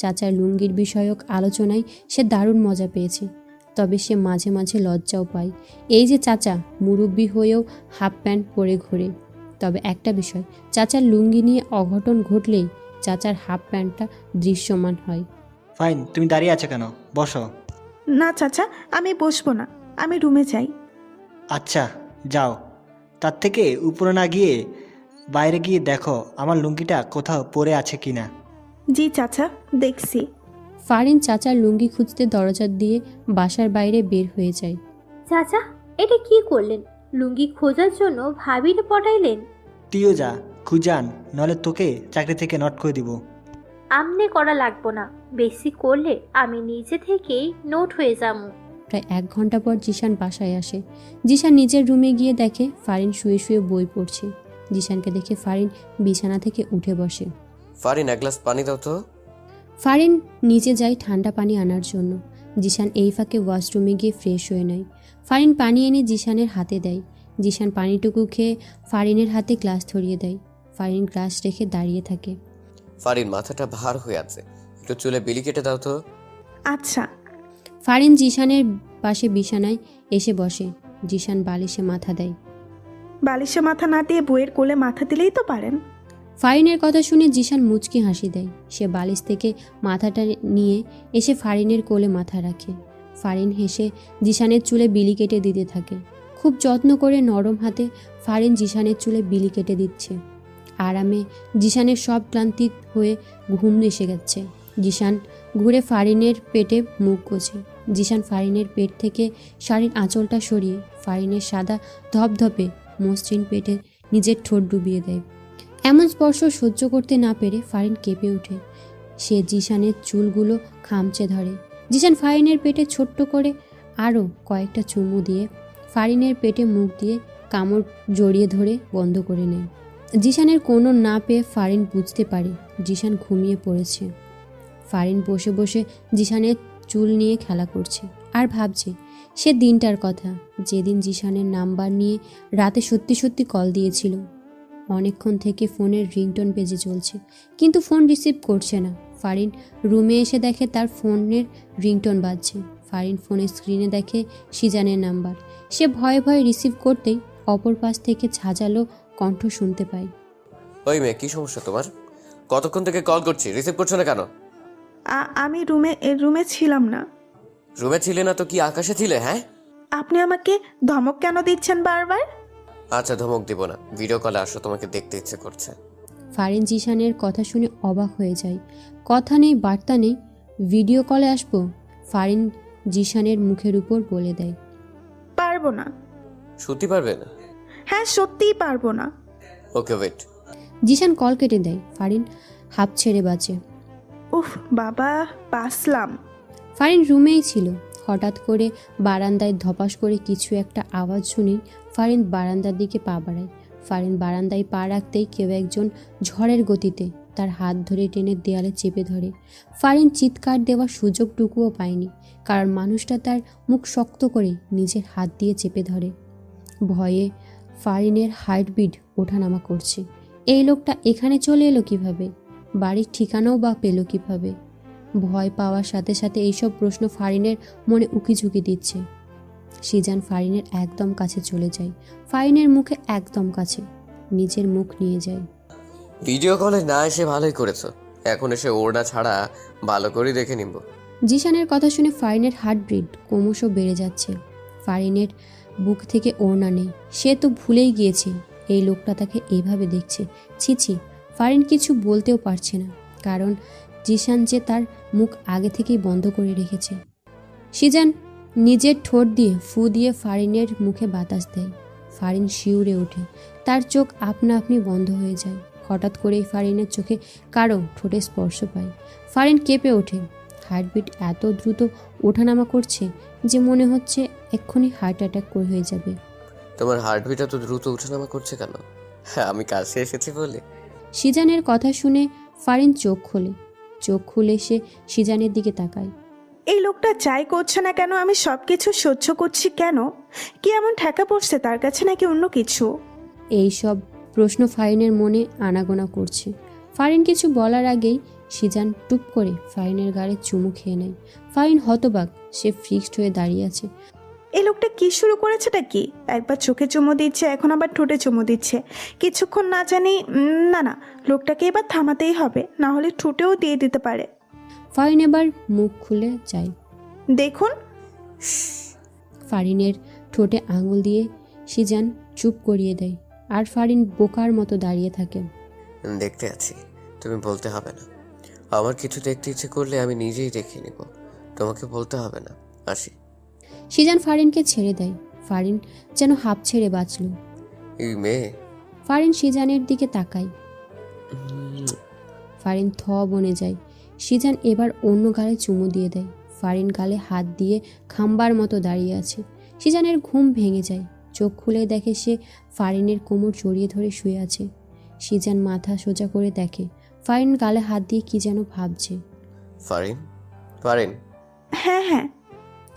চাচার লুঙ্গির বিষয়ক আলোচনায় সে দারুণ মজা পেয়েছে, তবে সে মাঝে মাঝে লজ্জাও পায়। এই যে চাচা মুরব্বি হয়েও হাফ প্যান্ট পরে ঘোরে। তবে একটা বিষয়, চাচার লুঙ্গি নিয়ে অঘটন ঘটলেই চাচার হাফ প্যান্টটা দৃশ্যমান হয়। ফাইন, তুমি দাঁড়িয়ে আছো কেন? বসো। না চাচা, আমি বসবো না, আমি রুমে যাই। আচ্ছা যাও। তার থেকে উপরে না গিয়ে বাইরে গিয়ে দেখো আমার লুঙ্গিটা কোথাও পড়ে আছে কিনা। জি চাচা, দেখছি। ফারিন চাচার লুঙ্গি খুঁজতে দরজা দিয়ে বাসার বাইরে বের হয়ে যায়। চাচা, এটা কি করলেন? লুঙ্গি খোঁজার জন্য ভাবির পটাইলেন? তুইও যা, খুঁজান, নলে তোকে চাকরি থেকে নট করে দিব। আমনে করা লাগবো না, বেশি করলে আমি নিজে থেকেই নোট হয়ে যাবো। প্রায় 1 ঘন্টা পর জিশান বাসায় আসে। জিশান নিজের রুমে গিয়ে দেখে ফারিন শুয়ে শুয়ে বই পড়ছে। জিশানকে দেখে ফারিন বিছানা থেকে উঠে বসে। ফারিন, এক গ্লাস পানি দাও তো। ফারিন নিচে যায় ঠান্ডা পানি আনার জন্য। জিশান এই ফাঁকে ওয়াশরুমে গিয়ে ফ্রেশ হয়ে নেয়। ফারিন পানি এনে জিশানের হাতে দেয়। জিশান পানিটুকু খেয়ে ফারিনের হাতে গ্লাস ধরিয়ে দেয়। ফারিন গ্লাস রেখে দাঁড়িয়ে থাকে। ফারিন, মাথাটা ভার হয়ে আছে, একটু চুলে বিলি কেটে দাও তো। আচ্ছা। ফারিন জিশানের পাশে বিছানায় এসে বসে। জিশান বালিশে মাথা দেয়। বালিশে মাথা না দিয়ে বইয়ের কোলে মাথা দিলেই তো পারেন। ফারিনের কথা শুনে জিশান মুচকি হাসি দেয়। সে বালিশ থেকে মাথাটা নিয়ে এসে ফারিনের কোলে মাথা রাখে। ফারিন হেসে জিশানের চুলে বিলি কেটে দিতে থাকে। খুব যত্ন করে নরম হাতে ফারিন জিশানের চুলে বিলি কেটে দিচ্ছে। আরামে জিশানের সব ক্লান্তি হয়ে ঘুম এসে গেছে। জিশান ঘুরে ফারিনের পেটে মুখ গোছে। জিশান ফারিনের পেট থেকে শাড়ির আঁচলটা সরিয়ে ফারিনের সাদা ধপধপে মসৃণ পেটে নিজের ঠোঁট ডুবিয়ে দেয়। এমন স্পর্শ সহ্য করতে না পেরে ফারিন কেঁপে ওঠে। সে জিশানের চুলগুলো খামচে ধরে। জিশান ফারিনের পেটে ছোট্ট করে আরও কয়েকটা চুমু দিয়ে ফারিনের পেটে মুখ দিয়ে কামড় জড়িয়ে ধরে বন্ধ করে নেয়। জিশানের কোনো না পেয়ে ফারিন বুঝতে পারে জিশান ঘুমিয়ে পড়েছে। ফারিন বসে বসে জিশানের চুল নিয়ে খেলা করছে আর ভাবছে সে দিনটার কথা, যেদিন জিশানের নাম্বার নিয়ে রাতে সত্যি সত্যি কল দিয়েছিল। অনেকক্ষণ থেকে ফোনের রিংটোন বেজে চলছে, কিন্তু ফোন রিসিভ করছে না। ফারিন রুমে এসে দেখে তার ফোনের রিংটোন বাজছে। ফারিন ফোনের স্ক্রিনে দেখে সিজানের নাম্বার। সে ভয়ে ভয়ে রিসিভ করতেই অপর পাশ থেকে ঝাঁঝালো কণ্ঠ শুনতে পায়। ওই মেয়ে, কি সমস্যা তোমার? কতক্ষণ থেকে কল করছি, রিসিভ করছো না কেন? আমি রুমে ছিলাম না। রুমে ছিলে না তো কি আকাশে ছিলে? হ্যাঁ, আপনি আমাকে ধমক কেন দিচ্ছেন বারবার? আচ্ছা ধমক দিব না, ভিডিও কলে আসো, তোমাকে দেখতে ইচ্ছে করছে। ফারিন জিশানের কথা শুনে অবাক হয়ে যায়। কথা নেই বার্তা নেই, ভিডিও কলে আসবো? ফারিন জিশানের মুখের উপর বলে দেয়। পারবো না। সত্যি পারবে না? হ্যাঁ, সত্যিই পারবো না। Okay wait. জিশান কল কেটে দেয়। ফারিন হাঁপ ছেড়ে বাঁচে। উফ বাবা, বাঁচলাম। ফারিন রুমেই ছিল। হঠাৎ করে বারান্দায় ধপাস করে কিছু একটা আওয়াজ শুনি ফারিন বারান্দার দিকে পা বাড়ায়। ফারিন বারান্দায় পা রাখতেই কেউ একজন ঝড়ের গতিতে তার হাত ধরে টেনে দেয়ালে চেপে ধরে। ফারিন চিৎকার দেওয়ার সুযোগটুকুও পায়নি, কারণ মানুষটা তার মুখ শক্ত করে নিজের হাত দিয়ে চেপে ধরে। ভয়ে ফারিনের হার্টবিট ওঠানামা করছে। এই লোকটা এখানে চলে এলো কিভাবে? বাড়ির ঠিকানাও বা পেল কিভাবে? ভয় পাওয়ার সাথে সাথে এইসব প্রশ্ন ফারিনের মনে উকিঝুঁকি দিচ্ছে। সিজান ফারিনের একদম কাছে চলে যায়। ফারিনের মুখে একদম কাছে নিজের মুখ নিয়ে যায়। ভিডিও কলে না এসে ভালোই করেছো, এখন এসে ওড়না ছাড়া ভালো করে দেখে নিব। জিশানের কথা শুনে ফারিনের হার্টবিট ক্রমশ বেড়ে যাচ্ছে। ফারিনের বুক থেকে ওড়না নেই। সে তো ভুলেই গিয়েছে এই লোকটা তাকে এইভাবে দেখছে। ছি, ফারিন কিছু বলতেও পারছে না, কারণ জিশান যে তার মুখ আগে থেকেই বন্ধ করে রেখেছে। সিজান নিজের ঠোঁট দিয়ে ফু দিয়ে ফারিনের মুখে বাতাস দেয়। ফারিন শিউরে ওঠে। তার চোখ আপনা আপনি বন্ধ হয়ে যায়। হঠাৎ করেই ফারিনের চোখে কারো ঠোঁটে স্পর্শ পায়। ফারিন কেঁপে ওঠে। হার্টবিট এত দ্রুত ওঠানামা করছে যে মনে হচ্ছে এক্ষুনি হার্ট অ্যাটাক করে হয়ে যাবে। তোমার হার্টবিট এত দ্রুত উঠানামা করছে কেন? হ্যাঁ, আমি কাছে এসেছি বলে। সিজানের কথা শুনে ফারিন চোখ খুলে সে সিজানের দিকে তাকায়। এই লোকটা যাই করছে না কেন আমি সব কিছু সহ্য করছি কেন? কি এমন ঠেকা পড়ছে তার কাছে নাকি অন্য কিছু? এই সব প্রশ্ন ফারিনের মনে আনাগোনা করছে। ফারিন কিছু বলার আগেই সিজান টুপ করে ফারিনের গাড়ে চুমু খেয়ে নেয়। ফারিন হতবাক, সে ফিক্সড হয়ে দাঁড়িয়ে আছে। এই লোকটা কি শুরু করেছেটা কি? একবার চোখে চুমু দিচ্ছে, এখন আবার ঠোঁটে চুমু দিচ্ছে। কিছুক্ষণ না জানি না, লোকটাকে এবার থামাতেই হবে, না হলে ঠোঁটেও দিয়ে দিতে পারে। ফারিন এবার মুখ খুলে যায়। দেখুন। ফারিনের ঠোঁটে আঙুল দিয়ে সিজান চুপ করিয়ে দেয়, আর ফারিন বোকার মতো দাঁড়িয়ে থাকে। দেখতে আছি, তুমি বলতে হবে না। আমার কিছু দেখতে ইচ্ছে করলে আমি নিজেই দেখে নিব, তোমাকে বলতে হবে না। আসি। সিজান ফারিনকে ছেড়ে দেয়। ফারিন যেন হাঁপ ছেড়ে বাঁচল। এই মেয়ে। ফারিন সিজানের দিকে তাকায়। ফারিন থ বনে যায়। সিজান এবার অন্য গালে চুমু দিয়ে দেয়। ফারিন গালে হাত দিয়ে খাম্বার মতো দাঁড়িয়ে আছে। সিজানের ঘুম ভেঙে যায়। চোখ খুলে দেখে সে ফারিনের কোমর জড়িয়ে ধরে শুয়ে আছে। সিজান মাথা সোজা করে দেখে ফারিন গালে হাত দিয়ে কি যেন ভাবছে। ফারিন, ফারিন। হ্যাঁ।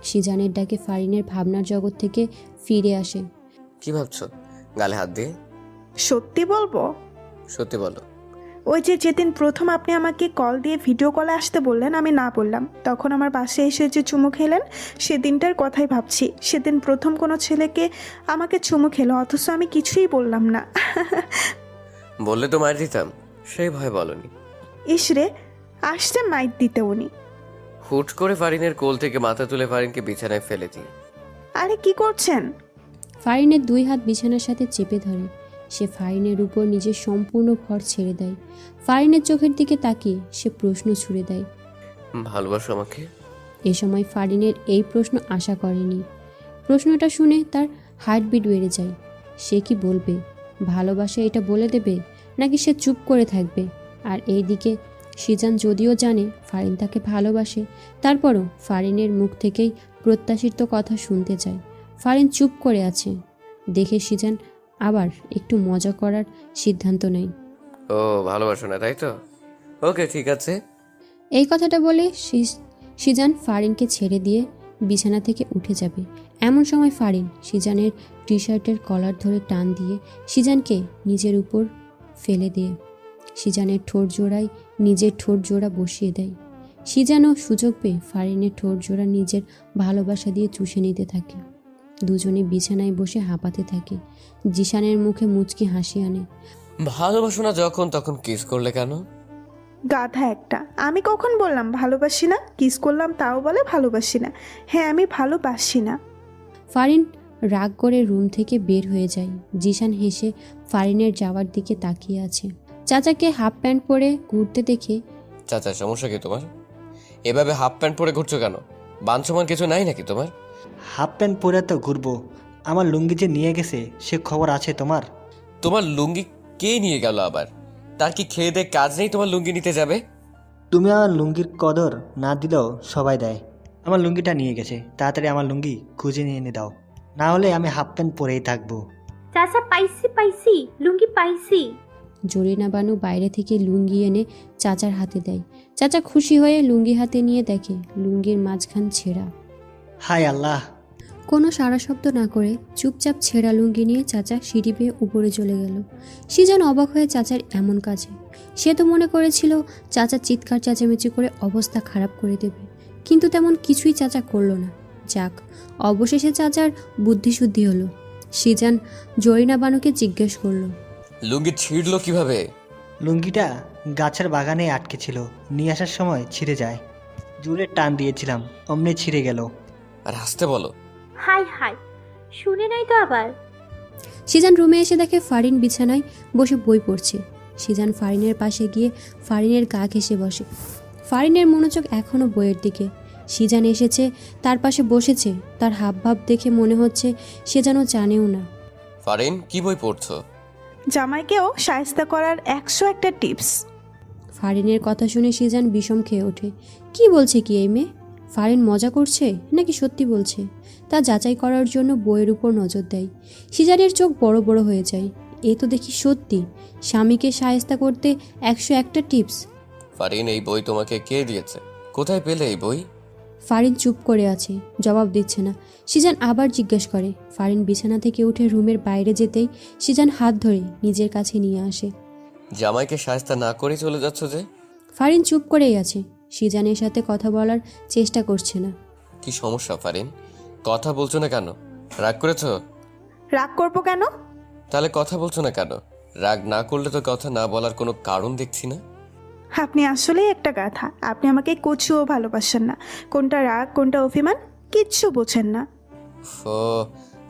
সিজানের ডাকে ফারিনের ভাবনার জগৎ থেকে ফিরে আসে। কি ভাবছো গালে হাত দিয়ে? সত্যি বলবো? সত্যি বলো। ওই যে যেদিন প্রথম আপনি আমাকে কল দিয়ে ভিডিও কলে আসতে বললেন, আমি না বললাম, তখন আমার বাসায় এসে যে চুমু খেলেন, সেদিনটার কথাই ভাবছি। সেদিন প্রথম কোনো ছেলেকে আমাকে চুমু খেলো, অথচ আমি কিছুই বললাম না। বললে তো মার দিতাম, সেই ভয় বলনি। ইসরে, আসছে মাইট দিতে উনি। হুট করে ফারিনের কোল থেকে মাথা তুলে ফারিনকে বিছানায় ফেলে দিই। আরে কি করছেন? ফারিনের দুই হাত বিছানার সাথে চেপে ধরে। সে ফারিনের উপর নিজের সম্পূর্ণ ভর ছেড়ে দেয়। ফারিনের চোখের দিকে তাকিয়ে সে প্রশ্ন ছুড়ে দেয়, ভালোবাসো আমাকে? এ সময় ফারিনের এই প্রশ্ন আশা করেনি। প্রশ্নটা শুনে তার হার্টবিট বেড়ে যায়। সে কি বলবে? ভালোবাসা এটা বলে দেবে, নাকি সে চুপ করে থাকবে? আর এইদিকে সিজান যদিও জানে ফারিন তাকে ভালোবাসে, তারপরও ফারিনের মুখ থেকেই প্রত্যাশিত কথা শুনতে চায়। ফারিন চুপ করে আছে দেখে সিজান আবার একটু মজা করার সিদ্ধান্ত নেয়। ও ভালোবাসো না, তাই তো? ওকে, ঠিক আছে। এই কথাটা বলে সিজান ফারিনকে ছেড়ে দিয়ে বিছানা থেকে উঠে যাবে। এমন সময় ফারিন সিজানের টি শার্টের কলার ধরে টান দিয়ে সিজানকে নিজের উপর ফেলে দিয়ে সিজানের ঠোঁট জোড়ায় নিজের ঠোঁট জোড়া বসিয়ে দেয়। সিজানও সুযোগ পেয়ে ফারিনের ঠোঁট জোড়া নিজের ভালোবাসা দিয়ে চুষে নিতে থাকে। দুজনে বিছানায় বসে হাঁপাতে থাকে। জিশানের মুখে মুচকি হাসি আনে। ভালোবাসো না যখন, তখন কিস করলে কেন? গাধা একটা। আমি কখন বললাম ভালোবাসি না? কিস করলাম তাও বলে ভালোবাসি না। হ্যাঁ, আমি ভালোবাসি না। ফারিন রাগ করে রুম থেকে বের হয়ে যায়। জিশান হেসে ফারিনের যাওয়ার দিকে তাকিয়ে আছে। চাচাকে হাফ প্যান্ট পরে ঘুরতে দেখে, চাচা, সমস্যা কি তোমার? এভাবে হাফ প্যান্ট পরে ঘুরছো কেন? বাঞ্ছমান কিছু নাই নাকি তোমার? হাফ প্যান্ট পরে তো ঘুরবো। আমার লুঙ্গি যে নিয়ে গেছে সে খবর আছে তোমার? তোমার লুঙ্গি কে নিয়ে গেল আবার? তার কি খেয়ে দেয়ে কাজ নেই তোমার লুঙ্গি নিতে যাবে? তুমি আমার লুঙ্গির কদর না দিলেও সবাই দেয়। আমার লুঙ্গিটা নিয়ে গেছে, তাড়াতাড়ি আমার লুঙ্গি খুঁজে নিয়ে এনে দাও, না হলে আমি হাফ প্যান্ট পরেই থাকবো। চাচা, পাইছি লুঙ্গি পাইছি। জরিনা বানু বাইরে থেকে লুঙ্গি এনে চাচার হাতে দেয়। চাচা খুশি হয়ে লুঙ্গি হাতে নিয়ে দেখে লুঙ্গির মাঝখান ছেঁড়া। হায় আল্লাহ! কোনো সারা শব্দ না করে চুপচাপ ছেঁড়া লুঙ্গি নিয়ে চাচা সিঁড়ি বেয়ে উপরে চলে গেল। সিজান অবাক হয়ে চাচার এমন কাজে। সে তো মনে করেছিল চাচা চিৎকার চেঁচামেচি করে অবস্থা খারাপ করে দেবে, কিন্তু তেমন কিছুই চাচা করলো না। যাক, অবশেষে চাচার বুদ্ধিশুদ্ধি হলো। সিজান জরিনা বানুকে জিজ্ঞেস করলো, লুঙ্গি ছিঁড়লো কিভাবে? লুঙ্গিটা গাছের বাগানে আটকে ছিল, নিয়ে আসার সময় ছিঁড়ে যায়। জোরে টান দিয়েছিলাম, অমনি ছিঁড়ে গেল। আর আসতে বলো। হাই শুনে নাই তো আবার। সিজান রুমে এসে দেখে ফারিন বিছানায় বসে বই পড়ছে। সিজান ফারিনের পাশে গিয়ে ফারিনের গা ঘেঁষে বসে। ফারিনের মনোযোগ এখনও বইয়ের দিকে। সিজান এসেছে, তার পাশে বসেছে। তার হাবভাব দেখে মনে হচ্ছে সে যেন জানেও না। ফারিন, কি বই পড়ছো? জামাইকেও শায়েস্তা করার 101টা টিপস। ফারিনের কথা শুনে সিজান বিষম খেয়ে ওঠে। কি বলছে কি এই মেয়ে? ফারিন মজা করছে নাকি সত্যি বলছে তা যাচাই করার জন্য বইয়ের উপর নজর দেয়। সিজানের চোখ বড় বড় হয়ে যায়। এ তো দেখি সত্যি স্বামীকে শায়েস্তা করতে 101টা টিপস। ফারিন, এই বই তোমাকে কে দিয়েছে? কোথায় পেলে এই বই? ফারিন চুপ করে আছে, জবাব দিচ্ছে না। সিজান আবার জিজ্ঞেস করে। ফারিন বিছানা থেকে উঠে রুমের বাইরে যেতেই সিজান হাত ধরে নিজের কাছে নিয়ে আসে। জামাইকে শায়েস্তা না করে চলে যাচ্ছ যে? ফারিন চুপ করেই আছে, সিজানের সাথে কথা বলার চেষ্টা করছে না। কি সমস্যা ফারিন? কথা বলছো না কেন? রাগ করেছো? রাগ করবো কেন? তাহলে কথা বলছো না কেন? রাগ না করলে তো কথা না বলার কোনো কারণ দেখছি না। আপনি আসলেই একটা গাধা। আপনি আমাকে কচুও ভালোবাসেন না। কোনটা রাগ কোনটা অভিমান কিচ্ছু বোঝেন না। ও,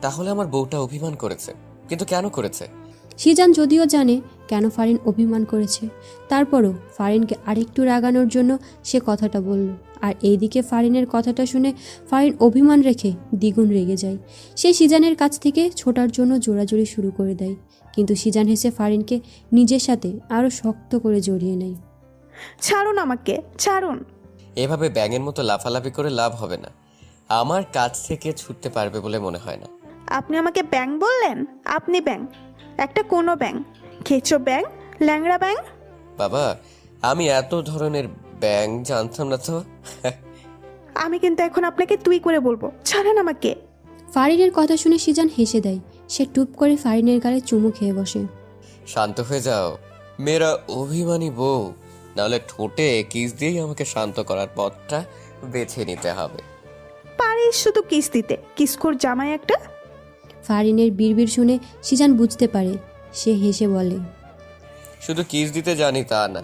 তাহলে আমার বউটা অভিমান করেছে, কিন্তু কেন করেছে? সিজান যদিও জানে কেন ফারিন অভিমান করেছে, তারপরও ফারিনকে আরেকটু রাগানোর জন্য সে কথাটা বলল। আর এইদিকে ফারিনের কথাটা শুনে ফারিন অভিমান রেখে দ্বিগুণ রেগে যায়। সে সিজানের কাছ থেকে ছোটার জন্য জোরাজোরি শুরু করে দেয়, কিন্তু সিজান হেসে ফারিনকে নিজের সাথে আরও শক্ত করে জড়িয়ে নেয়। ছাড়ুন আমাকে, ছাড়ুন। এভাবে ব্যাঙের মতো লাফালাফি করে লাভ হবে না। আমার কাছ থেকে ছুটতে পারবে বলে মনে হয় না। আপনি আমাকে ব্যাং বললেন? আপনি ব্যাং? একটা কোনো ব্যাং? খেচো ব্যাং? ল্যাংড়া ব্যাং? বাবা, আমি এত ধরনের ব্যাঙ জানতাম না তো। আমি কিন্তু এখন আপনাকে তুই করে বলবো। ছাড়েন আমাকে। ফারিনের কথা শুনে সিজান হেসে দেয়। সে টুপ করে ফারিনের গালে চুমু খেয়ে বসে। শান্ত হয়ে যাও মেয়েরা অভিমানী বউ, নাহলে ঠোঁটে কিস দিয়েই আমাকে শান্ত করার পথটা বেছে নিতে হবে। পারিস শুধু কিস্তিতে, কিসকোর জামাই একটা। ফারিনের বিড়বিড় শুনে সিজান বুঝতে পারে। সে হেসে বলে, শুধু কিস দিতে জানি তা না,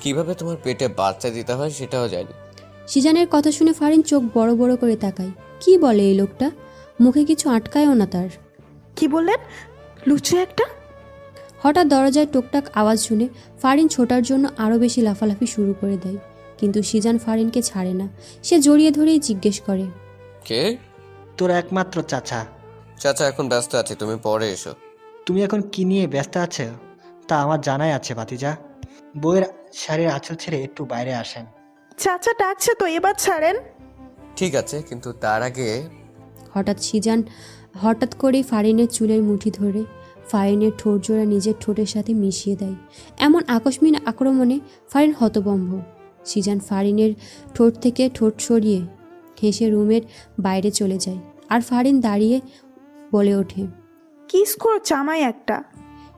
কিভাবে তোমার পেটে বাচ্চা দিতে হয় সেটাও জানি। সিজানের কথা শুনে ফারিন চোখ বড় বড় করে তাকায়। কি বলে এই লোকটা? মুখে কিছু আটকায়ও না তার। কি বললেন? লুচু একটা? হঠাৎ দরজায় টুকটাক আওয়াজ শুনে ফারিন ছোটার জন্য আরও বেশি লাফালাফি শুরু করে দেয়, কিন্তু সিজান ফারিনকে ছাড়ে না। সে জড়িয়ে ধরেই জিজ্ঞেস করে, কে? তোর একমাত্র চাচা। চাচা এখন ব্যস্ত আছে, তুমি পরে এসো। তুমি এখন কি নিয়ে ব্যস্ত আছো তা আমার জানাই আছে ভাতিজা। বইয়ের শাড়ির আঁচল ছেড়ে একটু বাইরে আসেন। চাচা ডাকছে তো, এবার ছাড়েন। ঠিক আছে, কিন্তু তার আগে সিজান হঠাৎ করেই ফারিনের চুলের মুঠি ধরে ফারিনের ঠোঁট জোড়া নিজের ঠোঁটের সাথে মিশিয়ে দেয়। এমন আকস্মিক আক্রমণে ফারিন হতভম্ব। সিজান ফারিনের ঠোঁট থেকে ঠোঁট সরিয়ে হেসে রুমের বাইরে চলে যায়। আর ফারিন দাঁড়িয়ে বলে ওঠে, কিসকোর জামাই একটা।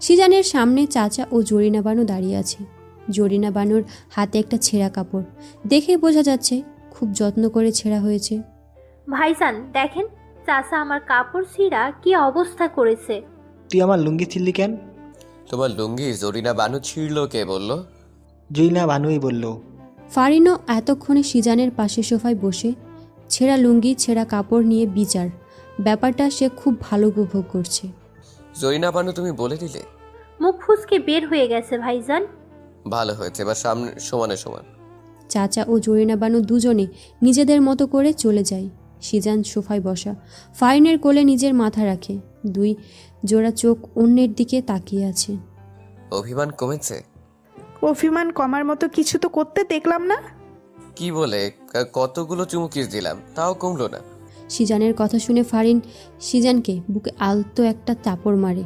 সিজানের সামনে চাচা ও জরিনা বানু দাঁড়িয়ে আছে। জরিনা বানুর হাতে একটা ছেঁড়া কাপড়, দেখে বোঝা যাচ্ছে খুব যত্ন করে ছেঁড়া হয়েছে। ভাইজান দেখেন, চাচা আমার কাপড় ছিঁড়া কি অবস্থা করেছে। তুই আমার লুঙ্গি ছিললি কেন? তোমার লুঙ্গি জরিনা বানু ছিঁড়লো কে বললো? জুইনা বানুই বলল। ফারিনও এতক্ষণে সিজানের পাশে সোফায় বসে ছেঁড়া লুঙ্গি ছেঁড়া কাপড় নিয়ে বিচার ব্যাপারটা সে খুব ভালো উপভোগ করছে। জরিনা বানু তুমি বলে দিলে? মুখ ফুসকে বের হয়ে গেছে ভাইজান। ভালো হয়েছে, এবার সামনে সমানে সমান। চাচা ও জরিনা বানু দুজনে নিজেদের মতো করে চলে যায়। সিজান সোফায় বসা, ফারিনের কোলে নিজের মাথা রাখে, দুই জোড়া চোখ অন্যের দিকে তাকিয়ে আছে। অভিমান কমেছে? অভিমান কমার মতো কিছু তো করতে দেখলাম না। কি বলে, কতগুলো চুমুকিস দিলাম তাও কমলো না। সিজানের কথা শুনে ফারিন সিজানকে বুকে আলতো একটা চাপড় মারে।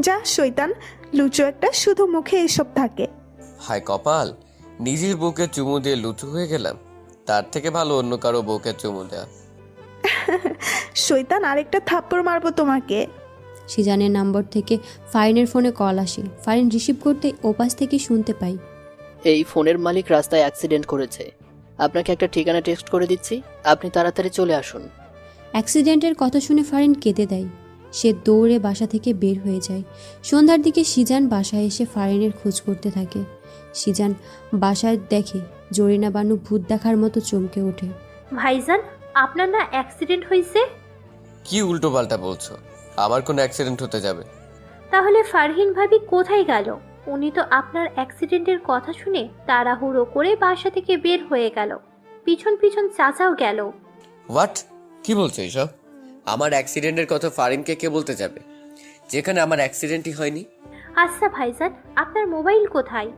যা শয়তান, লুচু একটা, শুধু মুখে এসব থাকে। হায় কপাল, নিজের বউকে চুমু দিয়ে লুচু হয়ে গেলাম। তার থেকে ভালো অন্য কারো বউকে চুমু দেয়া। শয়তান, আরেকটা থাপ্পড় মারবো তোমাকে। সিজানের নম্বর থেকে ফারিনের ফোনে কল আসে। ফারিন রিসিভ করতে ওপাশ থেকে শুনতে পাই, এই ফোনের মালিক রাস্তায় অ্যাক্সিডেন্ট করেছে। আপনাকে একটা ঠিকানা টেক্সট করে দিচ্ছি, আপনি তাড়াতাড়ি চলে আসুন। অ্যাক্সিডেন্টের কথা শুনে ফারিন কেঁদে দেয়। সে দৌড়ে বাসা থেকে বের হয়ে যায়। সন্ধ্যার দিকে সিজান বাসায় এসে ফারিনের খোঁজ করতে থাকে। সিজান বাসায় দেখে জরিনা বানু ভূত দেখার মতো চমকে ওঠে। ভাইজান, আপনার না অ্যাক্সিডেন্ট হয়েছে? কি উল্টো পাল্টা বলছো? আমার কোনো অ্যাক্সিডেন্ট হতে যাবে? তাহলে ফারহিন ভাবি কোথায় গেল? উনি তো আপনার অ্যাক্সিডেন্টের কথা শুনে তাড়াহুড়ো করে বাসা থেকে বের হয়ে গেল, পিছন পিছন চাচাও গেল। হোয়াট? কি বলছো এসব? আমার অ্যাক্সিডেন্টের কথা ফারিনকে কে বলতে যাবে, যেখানে আমার অ্যাক্সিডেন্টই হয়নি? আচ্ছা ভাইজান, আপনার মোবাইল কোথায়?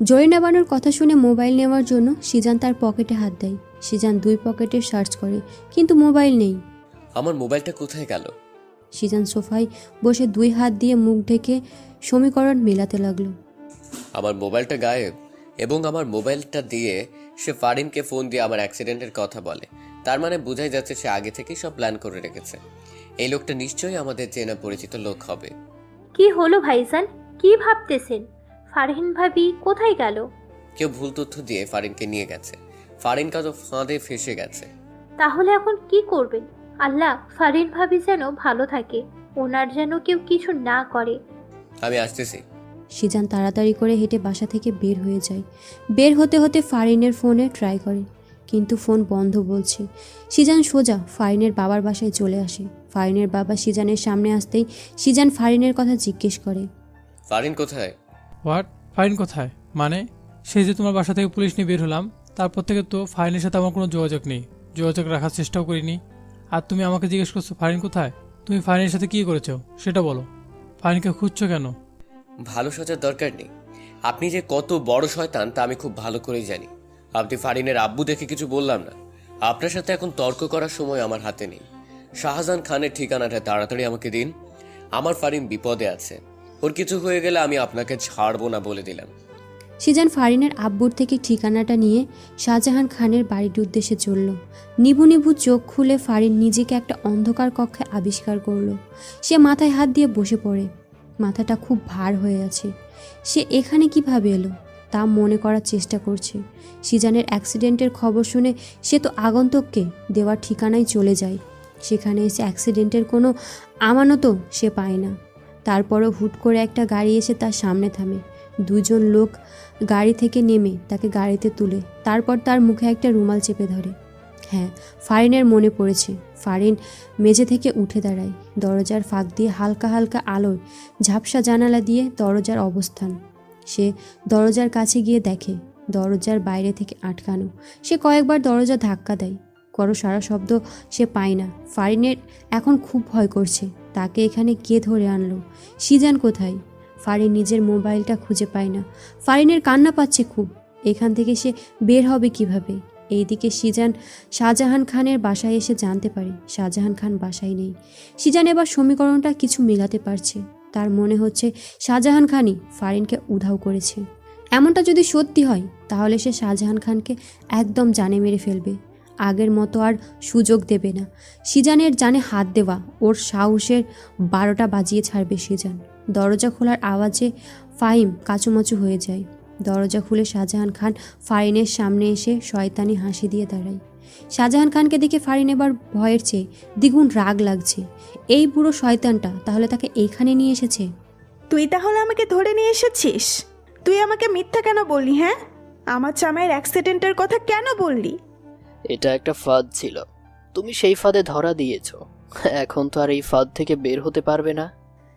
জরিনা বানুর কথা শুনে মোবাইল নেওয়ার জন্য সিজান তার পকেটে হাত দেয়। সিজান দুই পকেটে সার্চ করে, কিন্তু মোবাইল নেই। আমার মোবাইলটা কোথায় গেল? সিজান সোফায় বসে দুই হাত দিয়ে মুখ ঢেকে সমীকরণ মেলাতে লাগলো। আমার মোবাইলটা গায়েব, এবং আমার মোবাইলটা দিয়ে সে ফারিনকে ফোন দিয়ে আমার অ্যাক্সিডেন্টের কথা বলে। তার মানে বোঝাই যাচ্ছে সে আগে থেকেই সব প্ল্যান করে রেখেছে। এই লোকটা নিশ্চয়ই আমাদের চেনা পরিচিত লোক হবে। কি হলো ভাইজান, কি ভাবতেছেন? ফারহিন ভাবি কোথায় গেল? কেউ ভুল তথ্য দিয়ে ফারিনকে নিয়ে গেছে। ফারিন কাজও ফাঁদে ফেসে গেছে। তাহলে এখন কি করবেন? আল্লাহ ফারহিন ভাবি যেন ভালো থাকে, ওনার যেন কেউ কিছু না করে। আমি আসতেছি। সিজান তাড়াতাড়ি করে হেঁটে বাসা থেকে বের হয়ে যায়। বের হতে হতে ফারিনের ফোনে ট্রাই করে, কিন্তু ফোন বন্ধ বলছে। সিজান সোজা ফারিনের বাবার বাসায় চলে আসে। ফারিনের বাবা সিজানের সামনে আসতেই সিজান ফারিনের কথা জিজ্ঞেস করে। ফারিন কোথায়? হোয়াট? ফাইন কোথায় মানে? সেই যে তোমার বাসা থেকে পুলিশ নিয়ে বের হলাম, তারপর থেকে তো ফাইনের সাথে আমার কোনো যোগাযোগ নেই, যোগাযোগ রাখার চেষ্টাও করিনি। আর তুমি আমাকে জিজ্ঞেস করছো ফাইন কোথায়? তুমি ফাইনের সাথে কী করেছো সেটা বলো। ফাইনকে খুঁজছো কেন? ভালো সাজার দরকার নেই। আপনি যে কত বড় শয়তান তা আমি খুব ভালো করেই জানি। আপনি ফারিনের আব্বু দেখে কিছু বললাম না। আপনার সাথে এখন তর্ক করার সময় আমার হাতে নেই। শাহজাহান খানের ঠিকানাটা তাড়াতাড়ি আমাকে দিন। আমার ফারিন বিপদে আছে, ওর কিছু হয়ে গেলে আমি আপনাকে ছাড়বো না বলে দিলাম। সিজান ফারিনের আব্বুর থেকে ঠিকানাটা নিয়ে শাহজাহান খানের বাড়ির উদ্দেশ্যে চলল। নিভু নিভু চোখ খুলে ফারিন নিজেকে একটা অন্ধকার কক্ষে আবিষ্কার করলো। সে মাথায় হাত দিয়ে বসে পড়ে। মাথাটা খুব ভার হয়ে আছে। সে এখানে কিভাবে এলো তা মনে করার চেষ্টা করছে। সিজানের অ্যাক্সিডেন্টের খবর শুনে সে তো আগন্তুককে দেওয়ার ঠিকানায় চলে যায়। সেখানে এসে অ্যাক্সিডেন্টের কোনো আমানতও সে পায় না। তারপরও হুট করে একটা গাড়ি এসে তার সামনে থামে। দুজন লোক গাড়ি থেকে নেমে তাকে গাড়িতে তুলে তারপর তার মুখে একটা রুমাল চেপে ধরে। হ্যাঁ, ফারিনের মনে পড়েছে। ফারিন মেঝে থেকে উঠে দাঁড়ায়। দরজার ফাঁক দিয়ে হালকা হালকা আলোর ঝাপসা জানালা দিয়ে দরজার অবস্থান। সে দরজার কাছে গিয়ে দেখে দরজার বাইরে থেকে আটকানো। সে কয়েকবার দরজা ধাক্কা দেয়, কোনো সারা শব্দ সে পায় না। ফারিনের এখন খুব ভয় করছে। তাকে এখানে কে ধরে আনলো? সিজান কোথায়? ফারিন নিজের মোবাইলটা খুঁজে পায় না। ফারিনের কান্না পাচ্ছে খুব। এখান থেকে সে বের হবে কিভাবে? এইদিকে সিজান শাহজাহান খানের বাসায় এসে জানতে পারে শাহজাহান খান বাসায় নেই। সিজান এবার সমীকরণটা কিছু মেলাতে পারছে। তার মনে হচ্ছে শাহজাহান খানই ফারিনকে উধাও করেছে। এমনটা যদি সত্যি হয় তাহলে সে শাহজাহান খানকে একদম জানে মেরে ফেলবে। আগের মতো আর সুযোগ দেবে না। সিজানের জানে হাত দেওয়া ওর সাহসের 12টা বাজিয়ে ছাড়বে সিজান। দরজা খোলার আওয়াজে ফাহিম কাচুমাচু হয়ে যায়। দরজা খুলে শাহজাহান খান ফারিনের সামনে এসে শয়তানি হাসি দিয়ে দাঁড়ায়। শাহজাহান খানকে দেখে ফারিন এবার ভয়ের চেয়ে দ্বিগুণ রাগ লাগছে। এই বুড়ো শয়তানটা তাহলে তাকে এইখানে নিয়ে এসেছে। তুই তাহলে আমাকে ধরে নিয়ে এসেছিস? তুই আমাকে মিথ্যা কেন বললি? হ্যাঁ, আমার জামাইয়ের অ্যাক্সিডেন্টের কথা কেন বললি? এটা একটা ফাঁদ ছিল, তুমি সেই ফাঁদে ধরা দিয়েছো। এখন তো আর এই ফাঁদ থেকে বের হতে পারবে না।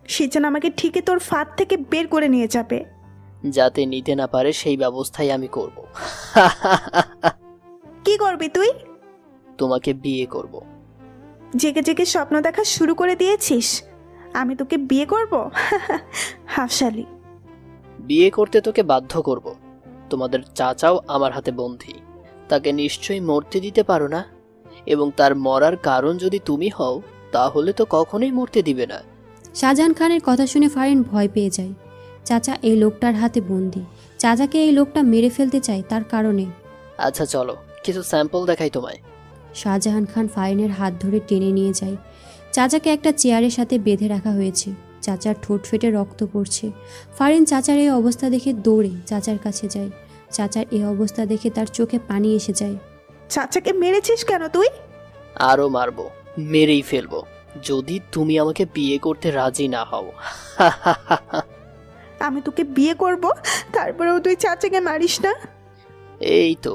সিজান আমাকে ঠিকই তোর ফাঁদ থেকে বের করে নিয়ে যাবে। যাতে নিতে না পারে সেই ব্যবস্থাই আমি করব। কি করবি তুই? তোমাকে বিয়ে করব। জেগে জেগে স্বপ্ন দেখা শুরু করে দিয়েছিস? আমি তোকে বিয়ে করব? হাসালি। বিয়ে করতে তোকে বাধ্য করব। তোমাদের চাচাও আমার হাতে বন্দী, তাকে নিশ্চয়ই মরতে দিতে পারো না। এবং তার মরার কারণ যদি তুমি হও তাহলে তো কখনোই মরতে দিবে না। শাহজাহান খানের কথা শুনে ফারিন ভয় পেয়ে যায়। চাচা এই লোকটার হাতে বন্দি। চাচাকে এই লোকটা মেরে ফেলতে চায় তার কারণে। আচ্ছা চলো কিছু স্যাম্পল দেখাই তোমায়। শাহজাহান খান ফারিনের হাত ধরে টেনে নিয়ে যায়। চাচাকে একটা চেয়ারের সাথে বেঁধে রাখা হয়েছে। চাচার ঠোঁট ফেটে রক্ত পড়ছে। ফারিন চাচার এই অবস্থা দেখে দৌড়ে চাচার কাছে যায়। চাচার এই অবস্থা দেখে তার চোখে পানি এসে যায়। চাচাকে মেরেছিস কেন তুই? আরও মারবো, মেরেই ফেলবো যদি তুমি আমাকে বিয়ে করতে রাজি না হও। আমি তোকে বিয়ে করব, তারপরেও তুই চাচাকে মারিস না? এই তো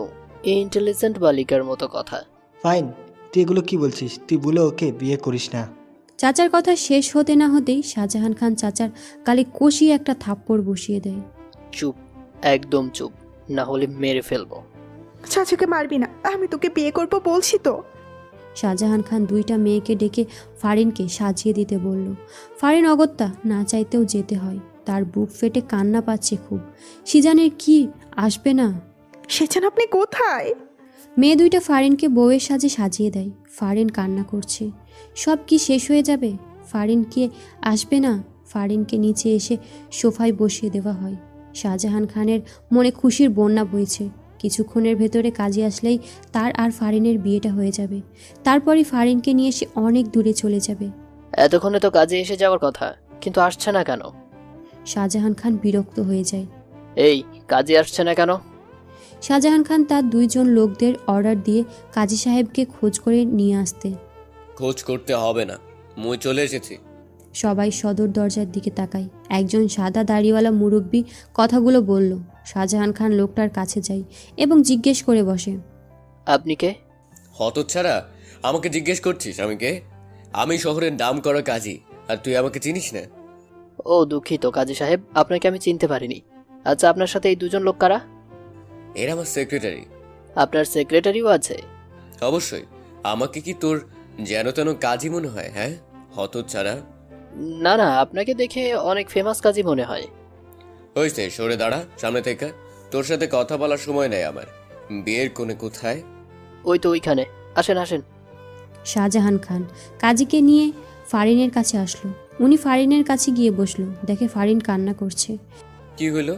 ইন্টেলিজেন্ট বালিকার মতো কথা। ফাইন, তুই এগুলো কি বলছিস? তুই বলে ওকে বিয়ে করিস না। চাচার কথা শেষ হতে না হতেই শাহজাহান খান চাচার গালে কষিয়ে একটা থাপ্পড় বসিয়ে দেয়। চুপ, একদম চুপ, না হলে মেরে ফেলবো। চাচাকে মারবি না, আমি তোকে বিয়ে করব বলছি তো। শাহজাহান খান দুইটা মেয়েকে ডেকে ফারিনকে সাজিয়ে দিতে বলল। ফারিন অগত্যা না চাইতেও যেতে হয়। তার বুক ফেটে কান্না পাচ্ছে খুব। সিজানের কি আসবে না? সেখানে আপনি কোথায়? মেয়ে দুইটা ফারিনকে বউয়ের সাজে সাজিয়ে দেয়। ফারিন কান্না করছে। সব কি শেষ হয়ে যাবে? ফারিনকে আসবে না? ফারিনকে নিচে এসে সোফায় বসিয়ে দেওয়া হয়। শাহজাহান খানের মনে খুশির বন্যা বইছে, কিছুক্ষণের ভেতরে কাজী আসলেই তার আর ফারিনের বিয়েটা হয়ে যাবে। তারপরই ফারিনকে নিয়ে সে অনেক দূরে চলে যাবে। এতক্ষণে তো কাজে এসে যাওয়ার কথা, কিন্তু আসছে না কেন? শাহজাহান খান বিরক্ত হয়ে যায়। এই, কাজে আসছে না কেন? শাহজাহান খান তার 2 জন লোকদের অর্ডার দিয়ে কাজী সাহেবকে খোঁজ করে নিয়ে আসতে। খোঁজ করতে হবে না, মুই চলে এসেছি। সবাই সদর দরজার দিকে তাকায়। একজন সাদা দাড়িওয়ালা মুরব্বী কথাগুলো বলল। শাহজাহান খান লোকটার কাছে যায় এবং জিজ্ঞেস করে বসে, আপনি কে? হতচ্ছাড়া, আমাকে জিজ্ঞেস করছিস আমি কে? আমি শহরের নাম করা কাজী, আর তুই আমাকে চিনিস না? ও দুঃখিত কাজী সাহেব, আপনাকে আমি চিনতে পারিনি। আচ্ছা, আপনার সাথে এই 2 জন লোক কারা? এরা আমার সেক্রেটারি। আপনার সেক্রেটারিও আছে? অবশ্যই। আমাকে কি তোর যেন তেন কাজী মনে হয়? হ্যাঁ হতচ্ছাড়া। না না, আপনাকে দেখে অনেক ফেমাস কাজী মনে হয়। হয়েছে, সরে দাঁড়া সামনে থেকে। তোর সাথে কথা বলার সময় নেই আমার। বিয়ের কোণে কোথায়? ওই তো ওইখানে, আসেন আসেন। শাহজাহান খান কাজীকে নিয়ে ফারিনের কাছে আসলো। উনি ফারিনের কাছে গিয়ে বসলো। দেখে ফারিন কান্না করছে। কি হলো?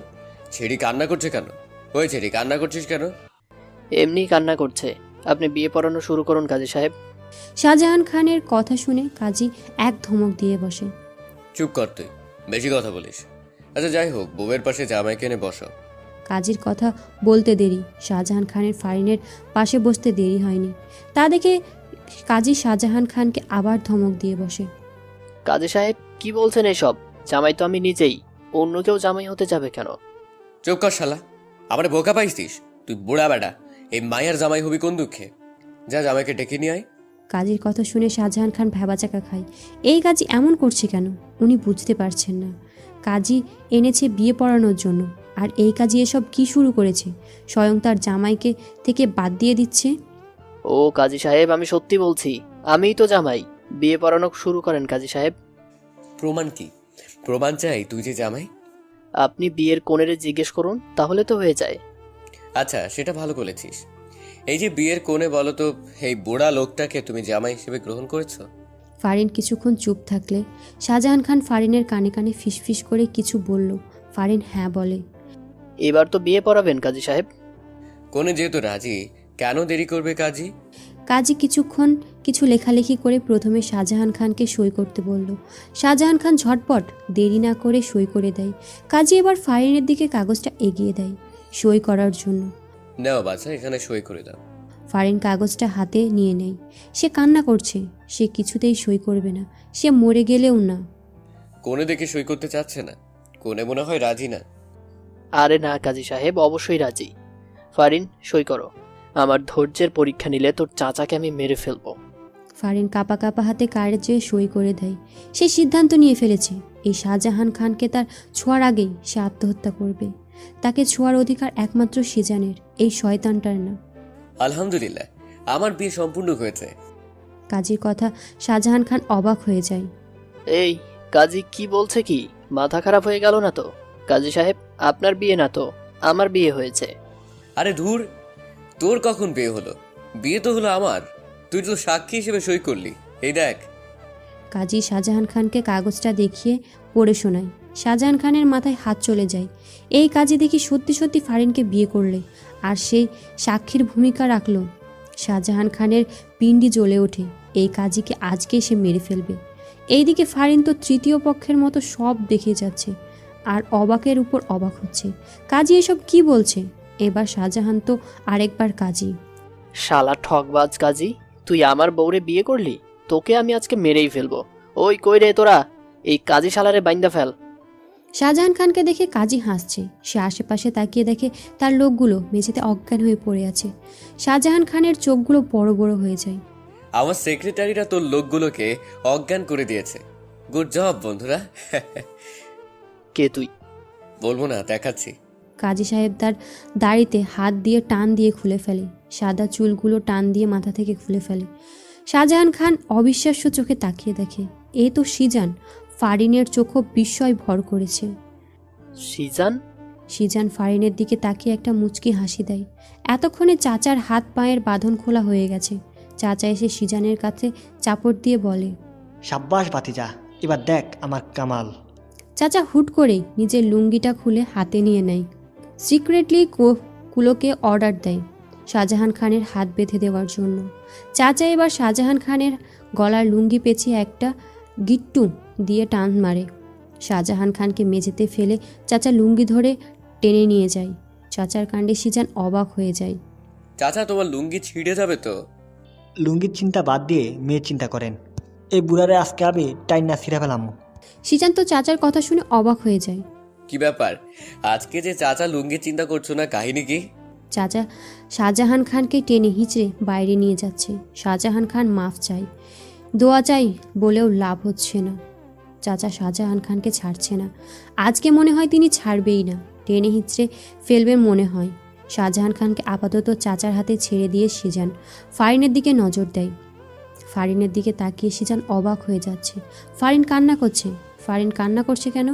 ছেড়ি কান্না করছে কেন? ওই ছেড়ি, কান্না করছিস কেন? এমনি কান্না করছে। আপনি বিয়ে পড়ানো শুরু করুন কাজী সাহেব। শাহজাহান খানের কথা শুনে কাজী এক ধমক দিয়ে বসে। চুপ কর তুই, বেশি কথা বলিস। আচ্ছা যাই হোক, বউয়ের পাশে জামাইকে এনে বসো। কাজীর কথা বলতে দেরি, শাহজাহান খানের ফারিনের পাশে বসতে দেরি হয়নি। তা দেখে কাজী শাহজাহান খানকে আবার ধমক দিয়ে বসে। কাজী সাহেব কি বলছেন এসব? জামাই তো আমি নিজেই, অন্য কেউ জামাই হতে যাবে কেন? চুপ কর শালা, আমার বোকা পাইছিস? তুই বুড়া বেটা, এই মায়ের জামাই হবি কোন দুঃখে? যা জামাইকে ডেকে নিয়ে আয়। কাজীর কথা শুনে শাহজাহান খান ভ্যাবাচাকা খায়। এই কাজী এমন করছে কেন? উনি বুঝতে পারছেন না। কাজী এনেছে বিয়ে পড়ানোর জন্য, আর এই কাজী এসব কি শুরু করেছে? স্বয়ং তার জামাইকে থেকে বাদ দিয়ে দিচ্ছে। ও কাজী সাহেব, আমি সত্যি বলছি, আমিই তো জামাই। বিয়ে পড়ানো শুরু করেন কাজী সাহেব। প্রমাণ কি? প্রমাণ চাই তুই যে জামাই? আপনি বিয়ের কোণেরে জিজ্ঞেস করুন, তাহলে তো হয়ে যায়। আচ্ছা, সেটা ভালো বলেছিস। এই যে বিয়ের কোণে বলো তো, এই বুড়া লোকটাকে তুমি জামাই হিসেবে গ্রহণ করেছো? ফারিন কিছুক্ষণ চুপ থাকলে শাহজাহান খান ফারিনের কানে কানে ফিসফিস করে কিছু বলল। ফারিন হ্যাঁ বলে। এবার তো বিয়ে পড়াবেন কাজী সাহেব। কোণে যেহেতু রাজি, কেন দেরি করবে কাজী? কাজী কিছুক্ষণ কিছু লেখালেখি করে প্রথমে শাহজাহান খানকে সই করতে বলল। শাহজাহান খান ঝটপট দেরি না করে সই করে দেয়। কাজী এবার ফারিনের দিকে কাগজটা এগিয়ে দেয় সই করার জন্য। নাও বাচ্চা, এখানে সই করে দাও। ফারিন কাগজটা হাতে নিয়ে নেয়। সে কান্না করছে। সে কিছুতেই সই করবে না, সে মরে গেলেও না। কোণে দেখে সই করতে চাচ্ছে না? কোণে মনে হয় রাজি না। আরে না কাজী সাহেব, অবশ্যই রাজি। ফারিন সই করো। আমার ধৈর্যের পরীক্ষা নিলে তোর চাচাকে আমি মেরে ফেলবো। ফারিন কাপা কাপা হাতে কাগজে সই করে দেয়। সে সিদ্ধান্ত নিয়ে ফেলেছে, এই শাহজাহান খানকে তার ছোঁয়ার আগেই সে আত্মহত্যা করবে। তাকে ছোঁয়ার অধিকার একমাত্র সিজানের, এই শয়তানটার না। আলহামদুলিল্লাহ, আমার বিয়ে সম্পূর্ণ হয়েছে। কাজীর কথা শাহজাহান খান অবাক হয়ে যায়। এই কাজী কি বলছে? কি মাথা খারাপ হয়ে গেল না তো? কাজী সাহেব, আপনার বিয়ে না তো আমার বিয়ে হয়েছে। আরে ধুর, তোর কখন বিয়ে হলো? বিয়ে তো হলো আমার। তুই তো সাক্ষী হিসেবে সই করলি। এই দেখ। কাজী শাহজাহান খানকে কাগজটা দেখিয়ে পড়ে শোনায়। শাহজাহান খানের মাথায় হাত চলে যায়। এই কাজী দেখি সত্যি সত্যি ফারিনকে বিয়ে করলে, আর সেই সাক্ষীর ভূমিকা রাখলো। শাহজাহান খানের পিণ্ডি জ্বলে ওঠে। এই কাজীকে আজকেই সে মেরে ফেলবে। এইদিকে ফারিন তো তৃতীয় পক্ষের মতো সব দেখে যাচ্ছে, আর অবাকের উপর অবাক হচ্ছে। কাজী এসব কি বলছে? এবার শাহজাহান তো আরেকবার কাজী। শালা ঠকবাজ কাজী, তুই আমার বউরে বিয়ে করলি? তোকে আমি আজকে মেরেই ফেলবো। ওই কই রে তোরা, এই কাজী শালারে বাইন্দা ফেল। শাহজাহান খানকে দেখে কাজী হাসছে। সে আশেপাশে তাকিয়ে দেখে তার লোকগুলো মেঝেতে অজ্ঞান হয়ে পড়ে আছে। শাহজাহান খানের চোখগুলো বড় বড় হয়ে যায়। আমার সেক্রেটারিরা তোর লোকগুলোকে অজ্ঞান করে দিয়েছে। গুড জব বন্ধুরা। কে তুই? বলবো না, দেখাচ্ছি। কাজী সাহেব তার দাড়িতে হাত দিয়ে টান দিয়ে খুলে ফেলে। সাদা চুলগুলো টান দিয়ে মাথা থেকে খুলে ফেলে। শাহজাহান খান অবিশ্বাস্য চোখে তাকিয়ে দেখে, এ তো সিজান। ফারিনের চোখও বিস্ময় ভর করেছে। সিজান? সিজান ফারিনের দিকে তাকিয়ে একটা মুচকি হাসি দেয়। এতক্ষণে চাচার হাত পায়ের বাঁধন খোলা হয়ে গেছে। চাচা এসে সিজানের কাছে চাপড় দিয়ে বলে, সাব্বাস ভাতিজা, এবার দেখ আমার কামাল। চাচা হুট করেই নিজের লুঙ্গিটা খুলে হাতে নিয়ে নেয়। সিক্রেটলি লোকগুলোকে অর্ডার দেয় শাহজাহান খানের হাত বেঁধে দেওয়ার জন্য। চাচা এবার শাহজাহান খানের গলার লুঙ্গি পেঁচিয়ে একটা গিট্টু দিয়ে টান মারে। শাহজাহান খানকে মেঝেতে ফেলে চাচা লুঙ্গি ধরে টেনে নিয়ে যায়। চাচার কাণ্ডে সিজান অবাক হয়ে যায়। চাচা, তোমার লুঙ্গি ছিঁড়ে যাবে তো। লুঙ্গির চিন্তা বাদ দিয়ে মেয়ের চিন্তা করেন। এই বুড়ারে আজকে আমি টাইম না ছিঁড়ে ফেলাম। সিজান তো চাচার কথা শুনে অবাক হয়ে যায়। কি ব্যাপার, আজকে যে চাচা লুঙ্গি চিন্তা করছো না, কাহিনী কি? চাচা শাহজাহান খানকে টেনে হিঁচড়ে বাইরে নিয়ে যাচ্ছে। শাহজাহান খান মাফ চাই, দোয়া চাই বলেও লাভ হচ্ছে না। চাচা শাহজাহান খানকে ছাড়ছে না। আজকে মনে হয় তিনি ছাড়বেই না, টেনে হিঁচড়ে ফেলবে মনে হয়। শাহজাহান খানকে আপাতত চাচার হাতে ছেড়ে দিয়ে সিজান ফারিনের দিকে নজর দেয়। ফারিনের দিকে তাকিয়ে সিজান অবাক হয়ে যাচ্ছে। ফারিন কান্না করছে। ফারিন কান্না করছে কেন?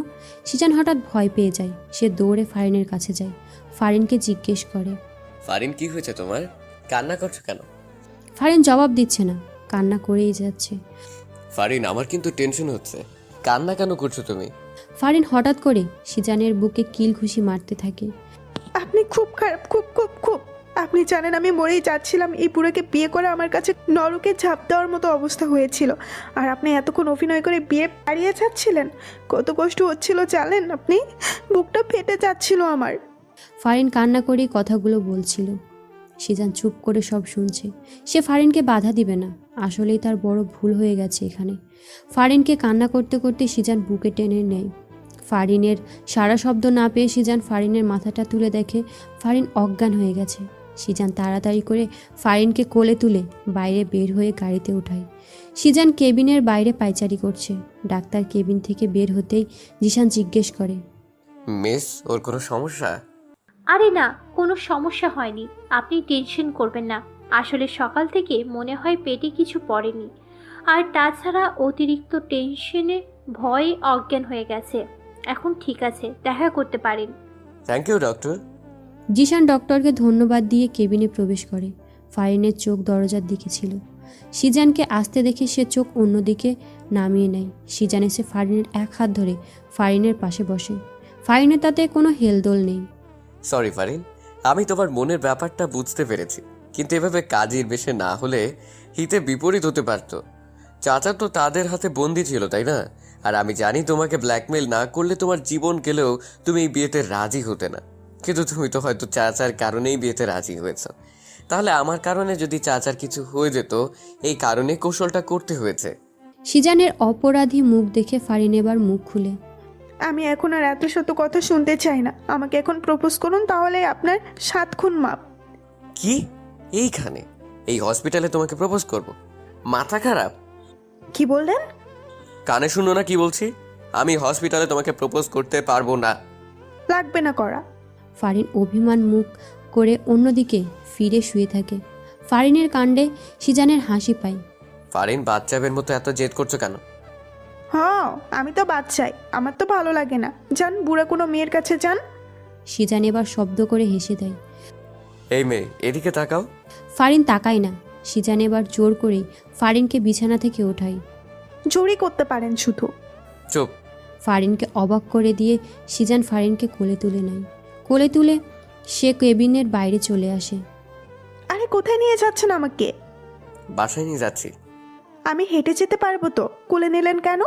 সিজান হঠাৎ ভয় পেয়ে যায়। সে দৌড়ে ফারিনের কাছে যায়। ফারিনকে জিজ্ঞেস করে, ফারিন, কি হয়েছে তোমার? কান্না করছো কেন? ফারিন জবাব দিচ্ছে না, কান্না করেই যাচ্ছে। ফারিন, আমার কিন্তু টেনশন হচ্ছে। কান্না কেন করছো তুমি? ফারিন হঠাৎ করে সিজানের বুকে কিল ঘুষি মারতে থাকে। আপনি খুব খারাপ, খুব খুব খুব। আপনি জানেন আমি মরেই যাচ্ছিলাম। এই বুড়োকে বিয়ে করে আমার কাছে নরকে ঝাঁপ দেওয়ার মতো অবস্থা হয়েছিল, আর আপনি এতক্ষণ অভিনয় করে বিয়ে পাড়িয়ে যাচ্ছিলেন। কত কষ্ট হচ্ছিল জানেন আপনি? বুকটা ফেটে যাচ্ছিল আমার। ফারিন কান্না করেই কথাগুলো বলছিল। সিজান চুপ করে সব শুনছে। সে ফারিনকে বাধা দিবে না, আসলেই তার বড় ভুল হয়ে গেছে এখানে। ফারিনকে কান্না করতে করতে সিজান বুকে টেনে নেয়। ফারিনের সারা শব্দ না পেয়ে সিজান ফারিনের মাথাটা তুলে দেখে ফারিন অজ্ঞান হয়ে গেছে। সিজান তাড়াতাড়ি করে ফারিনকে কোলে তুলে বাইরে বের হয়ে গাড়িতে ওঠায়। সিজান কেবিনের বাইরে পায়চারি করছে। ডাক্তার কেবিন থেকে বের হতেই জিশান জিজ্ঞেস করে, মিস, ওর কোনো সমস্যা? আরে না, কোনো সমস্যা হয়নি, আপনি টেনশন করবেন না। আসলে সকাল থেকে মনে হয় পেটে কিছু পড়েনি, আর তাছাড়া অতিরিক্ত টেনশনে ভয়ে অজ্ঞান হয়ে গেছে। এখন ঠিক আছে, দেখা করতে পারেন। Thank you doctor. জিশান ডক্টরকে ধন্যবাদ দিয়ে কেবিনে প্রবেশ করে। ফারিনের চোখ দরজার দিকে ছিল। সিজানকে আসতে দেখে সে চোখ অন্যদিকে নামিয়ে নেয়। সিজান এসে ফারিনের এক হাত ধরে ফারিনের পাশে বসে। ফারিনের তাতে কোনো হেলদোল নেই। সরি ফারিন, আমি তোমার মনের ব্যাপারটা বুঝতে পেরেছি, কিন্তু এভাবে কাজের বেশে না হলে হিতে বিপরীত হতে পারত। চাচা তো তাদের হাতে বন্দি ছিল, তাই না? আর আমি জানি তোমাকে ব্ল্যাকমেল না করলে তোমার জীবন গেলেও তুমি এই বিয়েতে রাজি হতে না। কিন্তু তুমি তো হয়তো চাচার কারণেই বিয়েতে রাজি হয়েছ। তাহলে আমার কারণে যদি চাচার কিছু হয়ে যেত, এই কারণে কৌশলটা করতে হয়েছে। সিজানের অপরাধী মুখ দেখে ফারিন এবার মুখ খুলে, আমি এখন আর এত শত কথা শুনতে চাই না। আমাকে এখন প্রপোজ করুন, তাহলে আপনার 7 খুন মাপ। কি? এইখানে, এই হসপিটালে তোমাকে প্রপোজ করব? মাথা খারাপ? কি বললেন? কানে শুনো না কি বলছি? আমি হসপিটালে তোমাকে প্রপোজ করতে পারবো না। লাগবে না করা। ফারিন অভিমান মুখ করে অন্যদিকে ফিরে শুয়ে থাকে। ফারিনের কাণ্ডে সিজানের হাসি পায়। ফারিন, বাচ্চাদের মতো এত জেদ করছো কেন? হ্যাঁ, আমি তো বাচ্চাই, আমার তো ভালো লাগে না। যান, বুড়া কোনো মেয়ের কাছে যান। সিজান এবার শব্দ করে হেসে দেয়। এই মেয়ে, এদিকে তাকাও। ফারিন তাকায় না। সিজান এবার জোর করেই ফারিনকে বিছানা থেকে ওঠায়। জোরই করতে পারেন শুধু। চুপ। ফারিনকে অবাক করে দিয়ে সিজান ফারিনকে কোলে তুলে নেয়। কোলে তুলে সে কেবিনের বাইরে চলে আসে। আরে কোথায় নিয়ে যাচ্ছেন আমাকে? বাসায় নিয়ে যাচ্ছি। আমি হেঁটে যেতে পারবো তো, কোলে নিলেন কেন?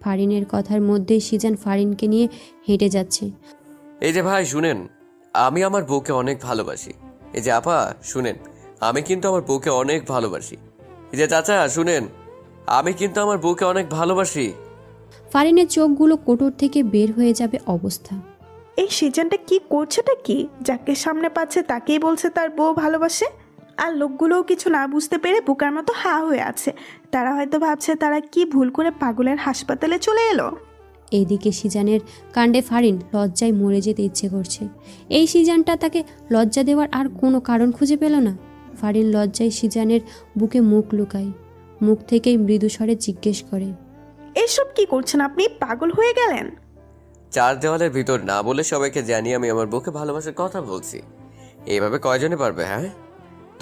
ফারিনের কথার মধ্যেই সিজান ফারিনকে নিয়ে হেঁটে যাচ্ছে। এই যে ভাই শুনেন, আমি আমার বউকে অনেক ভালোবাসি। এই যে আপা শুনেন, আমি কিন্তু আমার বউকে অনেক ভালোবাসি। এই যে চাচা শুনেন, আমি কিন্তু আমার বউকে অনেক ভালোবাসি। ফারিনের চোখগুলো কোটর থেকে বের হয়ে যাবে অবস্থা। এই সিজনটা কি করছেটা কি? যাকে সামনে পাচ্ছে তাকেই বলছে তার বউ ভালোবাসে, আর লোকগুলোও কিছু না বুঝতে পেরে বোকার মতো হা হয়ে আছে। তারা হয়তো ভাবছে তারা কি ভুল করে পাগলের হাসপাতালে চলে এলো। এইদিকে সিজানের কাণ্ডে ফারিন লজ্জায় মরে যেতে ইচ্ছে করছে। এই সিজানটা তাকে লজ্জা দেওয়ার আর কোনো কারণ খুঁজে পেল না। ফারিন লজ্জায় সিজানের বুকে মুখ লুকায়। মুখ থেকেই মৃদু স্বরে জিজ্ঞেস করে, এসব কি করছেন আপনি? পাগল হয়ে গেলেন? চার দেওয়ালের ভিতর না বলে সবাইকে জানিয়ে আমি আমার বউকে ভালোবাসার কথা বলছি। এইভাবে কয়জনে পারবে? হ্যাঁ,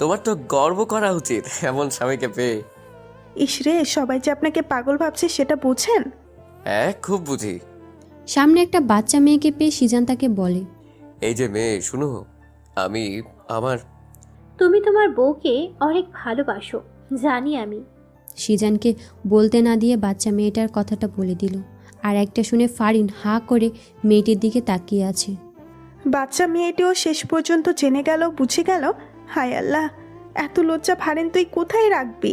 তোমার তো গর্ব করা উচিত এমন স্বামীকে পেয়ে। ইসরে, সবাই যে আপনাকে পাগল ভাবছে সেটা বোঝেন? হ্যাঁ, খুব বুঝি। সামনে একটা বাচ্চা মেয়েকে পেয়ে সিজান তাকে বলে, এই যে মেয়ে শুনো, আমি আমার তুমি তোমার বউকে অনেক ভালোবাসো, জানি আমি। সিজানকে বলতে না দিয়ে বাচ্চা মেয়েটার কথাটা বলে দিল। আর একটা শুনে ফারিন হাঁ করে মেয়েটির দিকে তাকিয়ে আছে। বাচ্চা মেয়েটিও শেষ পর্যন্ত জেনে গেল, বুঝে গেল। হায় আল্লাহ, এত লজ্জা ফারিন তুই কোথায় রাখবি?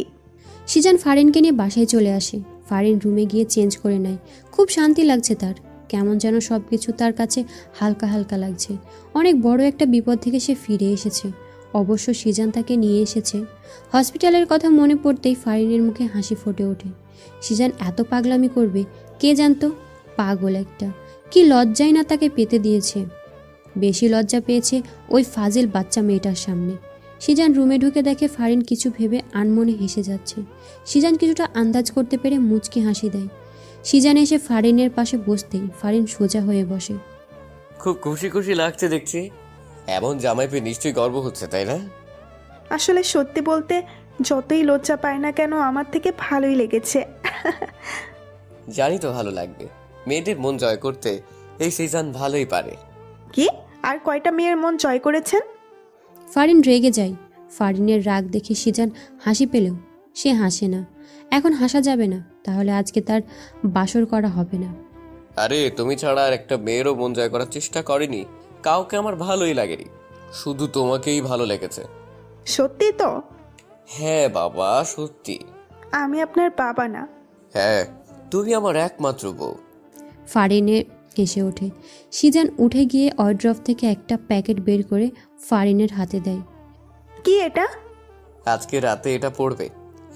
সিজান ফারিনকে নিয়ে বাসায় চলে আসে। ফারিন রুমে গিয়ে চেঞ্জ করে নেয়। খুব শান্তি লাগছে তার, কেমন যেন সব কিছু তার কাছে হালকা হালকা লাগছে। অনেক বড় একটা বিপদ থেকে সে ফিরে এসেছে। অবশ্য সিজান তাকে নিয়ে এসেছে। হসপিটালের কথা মনে পড়তেই ফারিনের মুখে হাসি ফুটে ওঠে। সিজান এত পাগলামি করবে কে জানতো? পাগল একটা, কি লজ্জাই না তাকে পেতে দিয়েছে। বেশি লজ্জা পেয়েছে ওই ফাজিল বাচ্চা মেয়েটার সামনে। সিজান রুমে ঢুকে দেখে ফারিন কিছু ভেবে আনমনে হেসে যাচ্ছে। সিজান কিছুটা আন্দাজ করতে পেরে মুচকি হাসি দেয়। সিজান এসে ফারিনের পাশে বসতেই ফারিন সোজা হয়ে বসে। খুব খুশি খুশি লাগছে দেখছি। এমন জামাই পেয়ে নিশ্চয়ই গর্ব হচ্ছে, তাই না? আসলে সত্যি বলতে যতই লজ্জা পায় না কেন, আমার থেকে ভালোই লেগেছে। জানি তো ভালো লাগবে। মেয়েদের মন জয় করতে এই সিজন ভালোই পারে। কি আর কয়টা মেয়ের মন জয় করেছেন? ফারিন রেগে যায়। ফারিনের রাগ দেখে সিজান হাসি পেলেও সে হাসে না। এখন হাসা যাবে না, তাহলে আজকে তার বাসর করা হবে না। আরে তুমি ছাড়া আর একটা মেয়েরও মন জয় করার চেষ্টা করেনি। কাউকে আমার ভালোই লাগেনি, শুধু তোমাকেই ভালো লেগেছে। সত্যি তো? হ্যাঁ বাবা, সত্যি। আমি আপনার বাবা না। হ্যাঁ, তুমি আমার একমাত্র বউ। ফারিনে হেসে ওঠে। সিজান উঠে গিয়ে ওয়ার্ড্রপ থেকে একটা প্যাকেট বের করে ফারিনের হাতে দেয়। কি এটা? আজকে রাতে এটা পড়বে,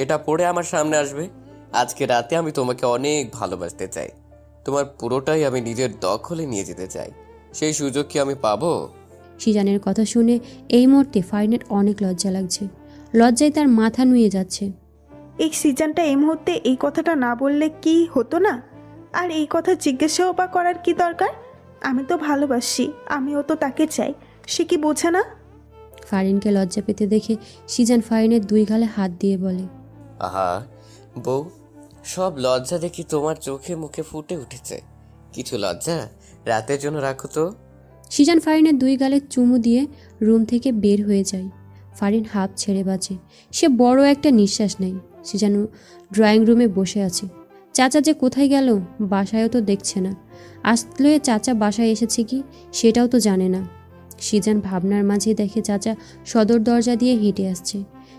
এটা পড়ে আমার সামনে আসবে। আজকে রাতে আমি তোমাকে অনেক ভালোবাসতে চাই। তোমার পুরোটাই আমি নিজের দখলে নিয়ে যেতে চাই। সেই সুযোগ কি আমি পাবো? সিজানের কথা শুনে এই মুহূর্তে ফারিনের অনেক লজ্জা লাগছে। লজ্জায় তার মাথা নুয়ে যাচ্ছে। এই সিজনটা এই মুহূর্তে এই কথাটা না বললে কি হতো না? আর এই কথা জিজ্ঞাসাও বা করার কি দরকার? আমি তো ভালোবাসি, আমিও তো তাকে চাই, সে কি বোঝে না? ফারিনকে লজ্জা পেতে দেখে সিজান ফারিনের দুই গালে হাত দিয়ে বলে, আহা বউ, সব লজ্জা দেখি তোমার চোখে মুখে ফুটে উঠেছে। কিছু লজ্জা রাতের জন্য রাখো তো। সিজান ফারিনের দুই গালে চুমু দিয়ে রুম থেকে বের হয়ে যায়। ফারিন হাঁপ ছেড়ে বাঁচে। সে বড় একটা নিঃশ্বাস নেয়। সিজান ড্রয়িং রুমে বসে আছে। চাচা যে কোথায় গেল, বাসায়ও তো দেখছে না। আসলে চাচা বাসায় এসেছে কি সেটাও তো জানে না। সিজান ভাবনার মাঝে দেখে চাচা সদর দরজা দিয়ে হেঁটে আসছে।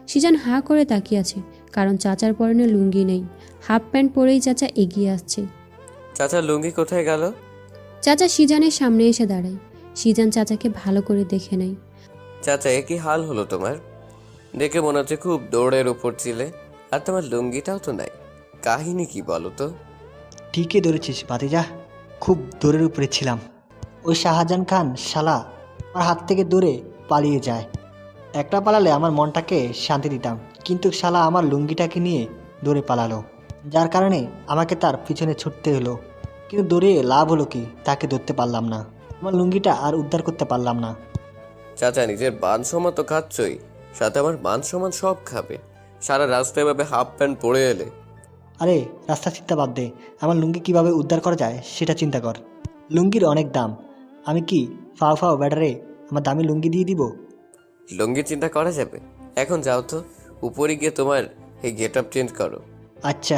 সিজান হাঁ করে তাকিয়ে আছে, কারণ চাচার পরনে লুঙ্গি নেই। হাফ প্যান্ট পরেই চাচা এগিয়ে আসছে। চাচার লুঙ্গি কোথায় গেল? চাচা সিজানের সামনে এসে দাঁড়ায়। সিজান চাচাকে ভালো করে দেখে নেয়। চাচা, এ কি হাল হলো তোমার? দেখে মনে হচ্ছে খুব দৌড়ের উপর ছিলে, আর তোমার লুঙ্গিটাও তো নাই। কাহিনী কি বলো তো? ঠিকই ধরেছিস ভাতিজা, খুব দৌড়ের উপরে ছিলাম। ওই শাহজাহান খান শালা আমার হাত থেকে দৌড়ে পালিয়ে যায়। একটা পালালে আমার মনটাকে শান্তি দিতাম, কিন্তু শালা আমার লুঙ্গিটাকে নিয়ে দৌড়ে পালালো, যার কারণে আমাকে তার পিছনে ছুটতে হলো। কিন্তু দৌড়ে লাভ হলো কি, তাকে ধরতে পারলাম না। আমার লুঙ্গিটা আর উদ্ধার করতে পারলাম না। চাচা, নিজের মান সম্মান তো খাচ্ছই, সাথে আমার মান সম্মান সব খাবে। সারা রাস্তায় ভাবে হাফ প্যান্ট পরে এলে। আরে রাস্তা চিন্তা বাদ দে, আমার লুঙ্গি কিভাবে উদ্ধার করা যায় সেটা চিন্তা কর। লুঙ্গির অনেক দাম, আমি কি ফাও ফাও ব্যাটারে আমার দামি লুঙ্গি দিয়ে দিব? লুঙ্গি চিন্তা করা যাবে। এখন যাও তো, উপরে গিয়ে তোমার এই গেট আপ চেঞ্জ করো। আচ্ছা।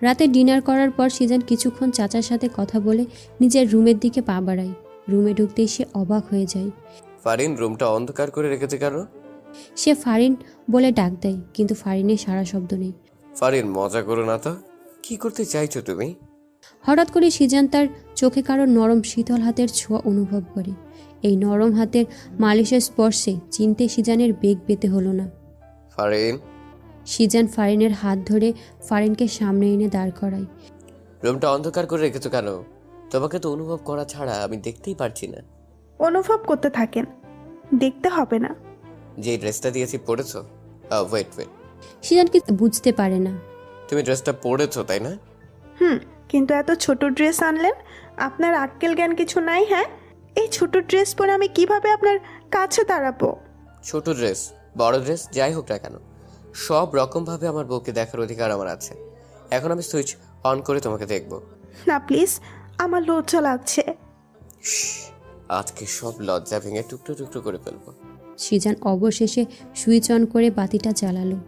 রাতে ডিনার করার পর সিজান কিছুক্ষণ চাচার সাথে কথা বলে নিজের রুমের দিকে পা বাড়ায়। রুমে ঢুকতেই সে অবাক হয়ে যায়। ফারিন রুমটা অন্ধকার করে রেখেছে কেন? সে ফারিন বলে ডাক দেয়, কিন্তু ফারিনের সারা শব্দ নেই। ফারিন, মজা করো না তো। কি করতে চাইছো তুমি? হঠাৎ করে সিজান তার চোখে কারো নরম শীতল হাতের ছোঁয়া অনুভব করে। এই নরম হাতের মালিশের স্পর্শে চিনতে সিজানের বেগ পেতে হলো না। ফারিন। সিজান ফারিনের হাত ধরে ফারিনকে সামনে এনে দাঁড় করায়। রুমটা অন্ধকার করে রেখেছো কেন? তোমাকে তো অনুভব করা ছাড়া আমি দেখতেই পারছি না। অনুভব করতে থাকেন, দেখতে হবে না। যে ড্রেসটা দিয়েছি পরেছো? ওয়েট। সিজান কি বুঝতে পারে না। তুমি ড্রেসটা পরেছো তাই না? কিন্তু এত ছোট ড্রেস আনলেন, আপনার আক্কেল জ্ঞান কিছু নাই? হ্যাঁ, এই ছোট ড্রেস পরে আমি কিভাবে আপনার কাছে দাঁড়াবো? ছোট ড্রেস, বড় ড্রেস, যাই হোক না কেন, সব রকমভাবে আমার বউকে দেখার অধিকার আমার আছে। এখন আমি সুইচ অন করে তোমাকে দেখব। না প্লিজ, আমার লজ্জা লাগছে। আজকে সব লজ্জা ভেঙে টুকরো টুকরো করে ফেলবো। সিজান অবশেষে সুইচ অন করে বাতিটা জ্বালালো।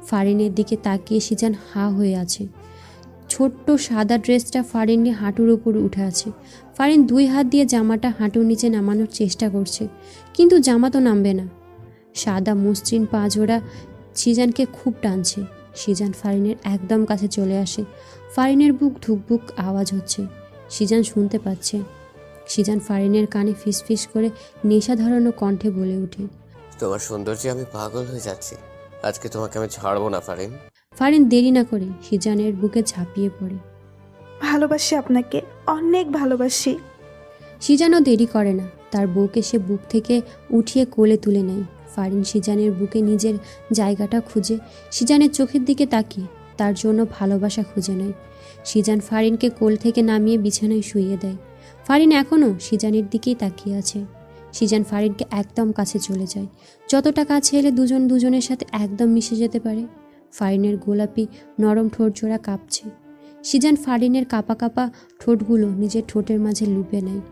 ফারিনের দিকে তাকিয়ে সিজান হা হয়ে আছে। ছোট্ট সাদা ড্রেসটা ফারিনের হাঁটুর উপর উঠে আছে। ফারিন 2 হাত দিয়ে জামাটা হাঁটুর নিচে নামানোর চেষ্টা করছে, কিন্তু জামা তো নামবে না। সাদা মসৃণ পা জোড়া সিজানকে খুব টানছে। সিজান ফারিনের একদম কাছে চলে আসে। ফারিনের বুক ধুকবুক আওয়াজ হচ্ছে, সিজান শুনতে পাচ্ছে। সিজান ফারিনের কানে ফিসফিস করে নেশা ধরানো কণ্ঠে বলে ওঠে, তোমার সৌন্দর্যে আমি পাগল হয়ে যাচ্ছি। আজকে তোমাকে আমি ছাড়বো না ফারিন। ফারিন দেরি না করে সিজানের বুকে ঝাঁপিয়ে পড়ে। ভালোবাসি আপনাকে, অনেক ভালোবাসি। সিজানও দেরি করে না, তার বউকে সে বুক থেকে উঠিয়ে কোলে তুলে নেয়। ফারিন সিজানের বুকে নিজের জায়গাটা খুঁজে সিজানের চোখের দিকে তাকিয়ে তার জন্য ভালোবাসা খুঁজে নেয়। সিজান ফারিনকে কোল থেকে নামিয়ে বিছানায় শুইয়ে দেয়। ফারিন এখনও সিজানের দিকেই তাকিয়ে আছে। সিজান ফারিনকে একদম কাছে চলে যায়, যতটা কাছে এলে দুজন দুজনের সাথে একদম মিশে যেতে পারে। ফারিনের গোলাপি নরম ঠোঁট জোড়া কাঁপছে। সিজান ফারিনের কাঁপা কাঁপা ঠোঁটগুলো নিজের ঠোঁটের মাঝে লুপে নেয়।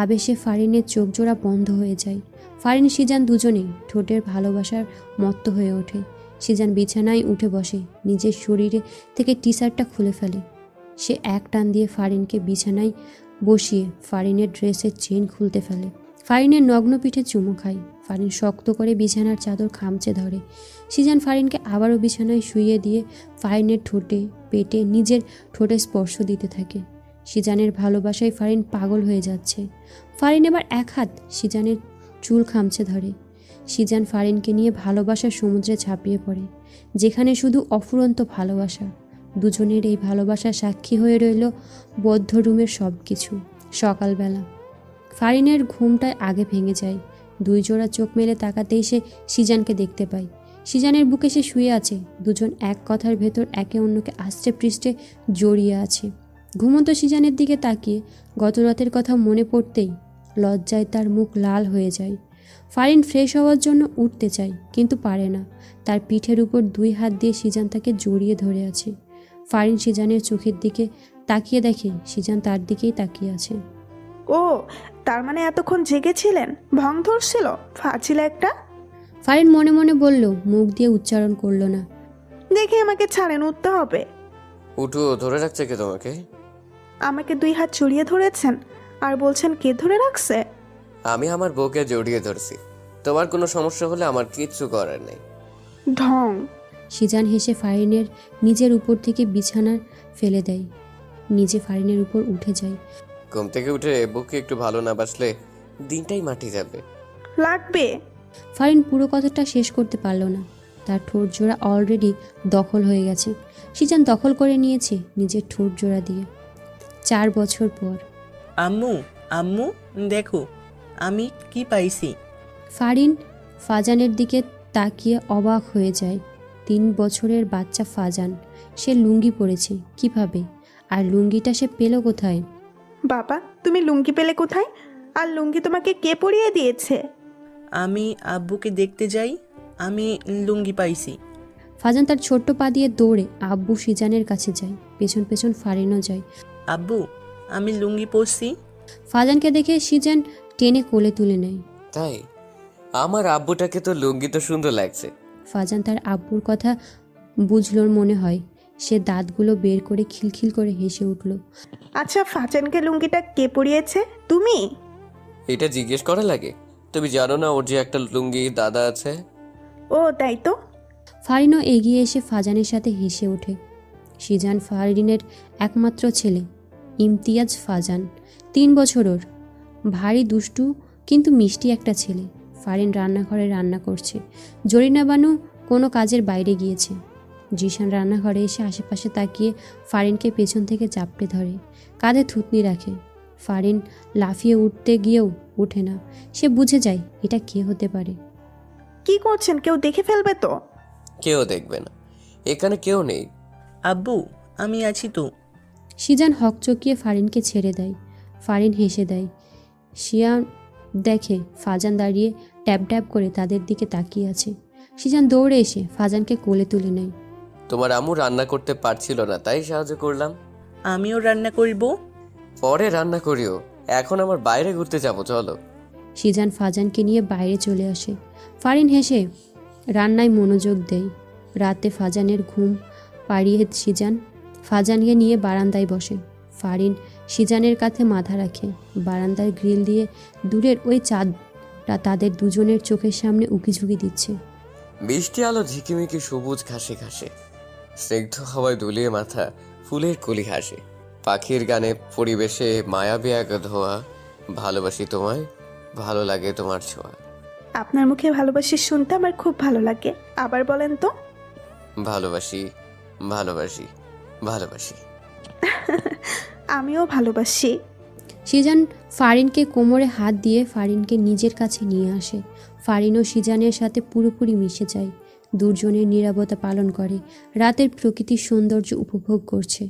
আবেশে ফারিনের চোখ জোড়া বন্ধ হয়ে যায়। ফারিন সিজান দুজনেই ঠোঁটের ভালোবাসার মত্ত হয়ে ওঠে। সিজান বিছানায় উঠে বসে, নিজের শরীরে থেকে টি শার্টটা খুলে ফেলে। সে এক টান দিয়ে ফারিনকে বিছানায় বসিয়ে ফারিনের ড্রেসের চেন খুলতে ফেলে। ফারিনের নগ্ন পিঠে চুমু খায়। ফারিন শক্ত করে বিছানার চাদর খামচে ধরে। সিজান ফারিনকে আবারও বিছানায় শুইয়ে দিয়ে ফারিনের ঠোঁটে পেটে নিজের ঠোঁটে স্পর্শ দিতে থাকে। সিজানের ভালোবাসায় ফারিন পাগল হয়ে যাচ্ছে। ফারিন এবার এক হাত সিজানের চুল খামচে ধরে। সিজান ফারিনকে নিয়ে ভালোবাসার সমুদ্রে ঝাঁপিয়ে পড়ে, যেখানে শুধু অফুরন্ত ভালোবাসা। দুজনের এই ভালোবাসার সাক্ষী হয়ে রইল বদ্ধ রুমের সব কিছু। সকালবেলা ফারিনের ঘুমটায় আগে ভেঙে যায়। 2 জোড়া চোখ মেলে তাকাতেই সে সিজানকে দেখতে পায়। সিজানের বুকে সে শুয়ে আছে। দুজন এক কথার ভেতর একে অন্যকে আষ্টে পৃষ্ঠে জড়িয়ে আছে। ঘুমন্ত সিজানের দিকে তাকিয়ে গত রাতের কথা মনে পড়তেই লজ্জায় তার মুখ লাল হয়ে যায়। ফারিন ফ্রেশ হওয়ার জন্য উঠতে চায়, কিন্তু পারে না। তার পিঠের উপর 2 হাত দিয়ে সিজান তাকে জড়িয়ে ধরে আছে। ফারিন সিজানের চোখের দিকে তাকিয়ে দেখে সিজান তার দিকেই তাকিয়ে আছে। ও, তার মানে এতক্ষণ জেগেছিলেন? ভং ধরছিল? ফাজিল একটা। ফারিন মনে মনে বলল, মুখ দিয়ে উচ্চারণ করলো না। দেখে আমাকে ছাড়েন, উঠতে হবে। উঠো, ধরে রাখছে কে তোমাকে? আমাকে 2 হাত জড়িয়ে ধরেছেন আর বলছেন কে ধরে রাখছে? আমি আমার বউকে জড়িয়ে ধরছি। তোমার কোনো সমস্যা হলে আমার কিচ্ছু করার নেই। ঢং। সিজান হেসে ফারিনের নিজের উপর থেকে বিছানার ফেলে দেয়। নিজে ফারিনের উপর উঠে যায়। ঘুম থেকে উঠে বউকে একটু ভালো না বাসলে দিনটাই মাটি যাবে। লাগবে। ফারিন পুরো কথাটা শেষ করতে পারল না। তার ঠোঁট জোড়া অলরেডি দখল হয়ে গেছে। সিজান দখল করে নিয়েছে নিজের ঠোঁট জোড়া দিয়ে। 4 বছর পর। আম্মু, আম্মু দেখো আমি কি পাইছি। ফারিন ফাজানের দিকে তাকিয়ে অবাক হয়ে যায়। 3 বছরের বাচ্চা ফাজান। সে লুঙ্গি পরেছে কিভাবে? আর লুঙ্গিটা সে পেল কোথায়? বাবা, তুমি লুঙ্গি পেলে কোথায়? আর লুঙ্গি তোমাকে কে পরিয়ে দিয়েছে? আমি আব্বুকে দেখতে যাই, আমি লুঙ্গি পাইছি। ফাজান তার ছোট্ট পা দিয়ে দৌড়ে আব্বু সিজানের কাছে যায়। পেছন পেছন ফারিনও যায়। আব্বু, আমি লুঙ্গি পরছি। ফাজানকে দেখে সিজান টেনে কোলে তুলে নেয়। তাই? আমার আব্বুটাকে তো লুঙ্গি তো সুন্দর লাগছে। ফাজান তার আব্বুর কথা বুঝলোর মনে হয়। সে দাঁতগুলো বের করে খিলখিল করে হেসে উঠল। আচ্ছা, ফাজানকে লুঙ্গিটা কে পরিয়েছে? তুমি? এটা জিজ্ঞেস করা লাগে? তুমি জানো না ওর যে একটা লুঙ্গি দাদা আছে? ও তাই তো। ফারিনও এগিয়ে এসে ফাজানের সাথে হেসে ওঠে। সিজান ফারিনের একমাত্র ছেলে, ইমতিয়াজ ফাজান। 3 বছর ওর। ভারী দুষ্টু কিন্তু মিষ্টি একটা ছেলে। ফারিন রান্নাঘরে রান্না করছে। জরিনা বানু কোনো কাজের বাইরে গিয়েছে। জিশান রান্নাঘরে এসে আশেপাশে তাকিয়ে ফারিনকে পেছন থেকে চাপড়ে ধরে, কাঁধে থুতনি রাখে। ফারিন লাফিয়ে উঠতে গিয়েও ওঠে না। সে বুঝে যায় এটা কে হতে পারে। কি করছেন? কেউ দেখে ফেলবে তো। কেউ দেখবে না, এখানে কেউ নেই। আব্বু, আমি আছি তো। সিজান হকচকিয়ে ফারিনকে ছেড়ে দেয়। ফারিন হেসে দেয়। শিয়ান দেখে ফাজান দাঁড়িয়ে ট্যাপ ট্যাপ করে তাদের দিকে তাকিয়ে আছে। সিজান দৌড়ে এসে ফাজানকে কোলে তুলে নেয়। তোমার আম্মু রান্না করতে পারছিল না, তাই সাহায্য করলাম। আমিও রান্না করব। পরে রান্না করিও, এখন আমার বাইরে ঘুরতে যাবো, চলো। সিজান ফাজানকে নিয়ে বাইরে চলে আসে। ফারিন হেসে রান্নায় মনোযোগ দেয়। রাতে ফাজানের ঘুম পাড়িয়ে সিজান ফাজানকে নিয়ে বারান্দায় বসে। ফারিন সিজানের কাছে মাথা রাখে। বারান্দার গ্রিল দিয়ে দূরের ওই চাঁদটা তাদের দুজনের চোখের সামনে উকিঝুঁকি দিচ্ছে। বৃষ্টি আলো ঝিকিমিকি সবুজ ঘাসে ঘাসে, স্নিগ্ধ হাওয়ায় দুলিয়ে মাথা ফুলের কলি হাসে। পাখির গানে পরিবেশে মায়াবী এক ধোয়া, ভালোবাসি তোমায়, ভালো লাগে তোমার ছোঁয়া। আপনার মুখে ভালোবাসি শুনতে আমার খুব ভালো লাগে। আবার বলেন তো। ভালোবাসি, ভালোবাসি, ভালোবাসি। আমিও ভালোবাসি। সিজান ফারিনকে কোমরে হাত দিয়ে ফারিনকে নিজের কাছে নিয়ে আসে। ফারিনও সিজানের সাথে পুরোপুরি মিশে যায়। দুজনের নীরবতা পালন করে, রাতের প্রকৃতির সৌন্দর্য উপভোগ করছে।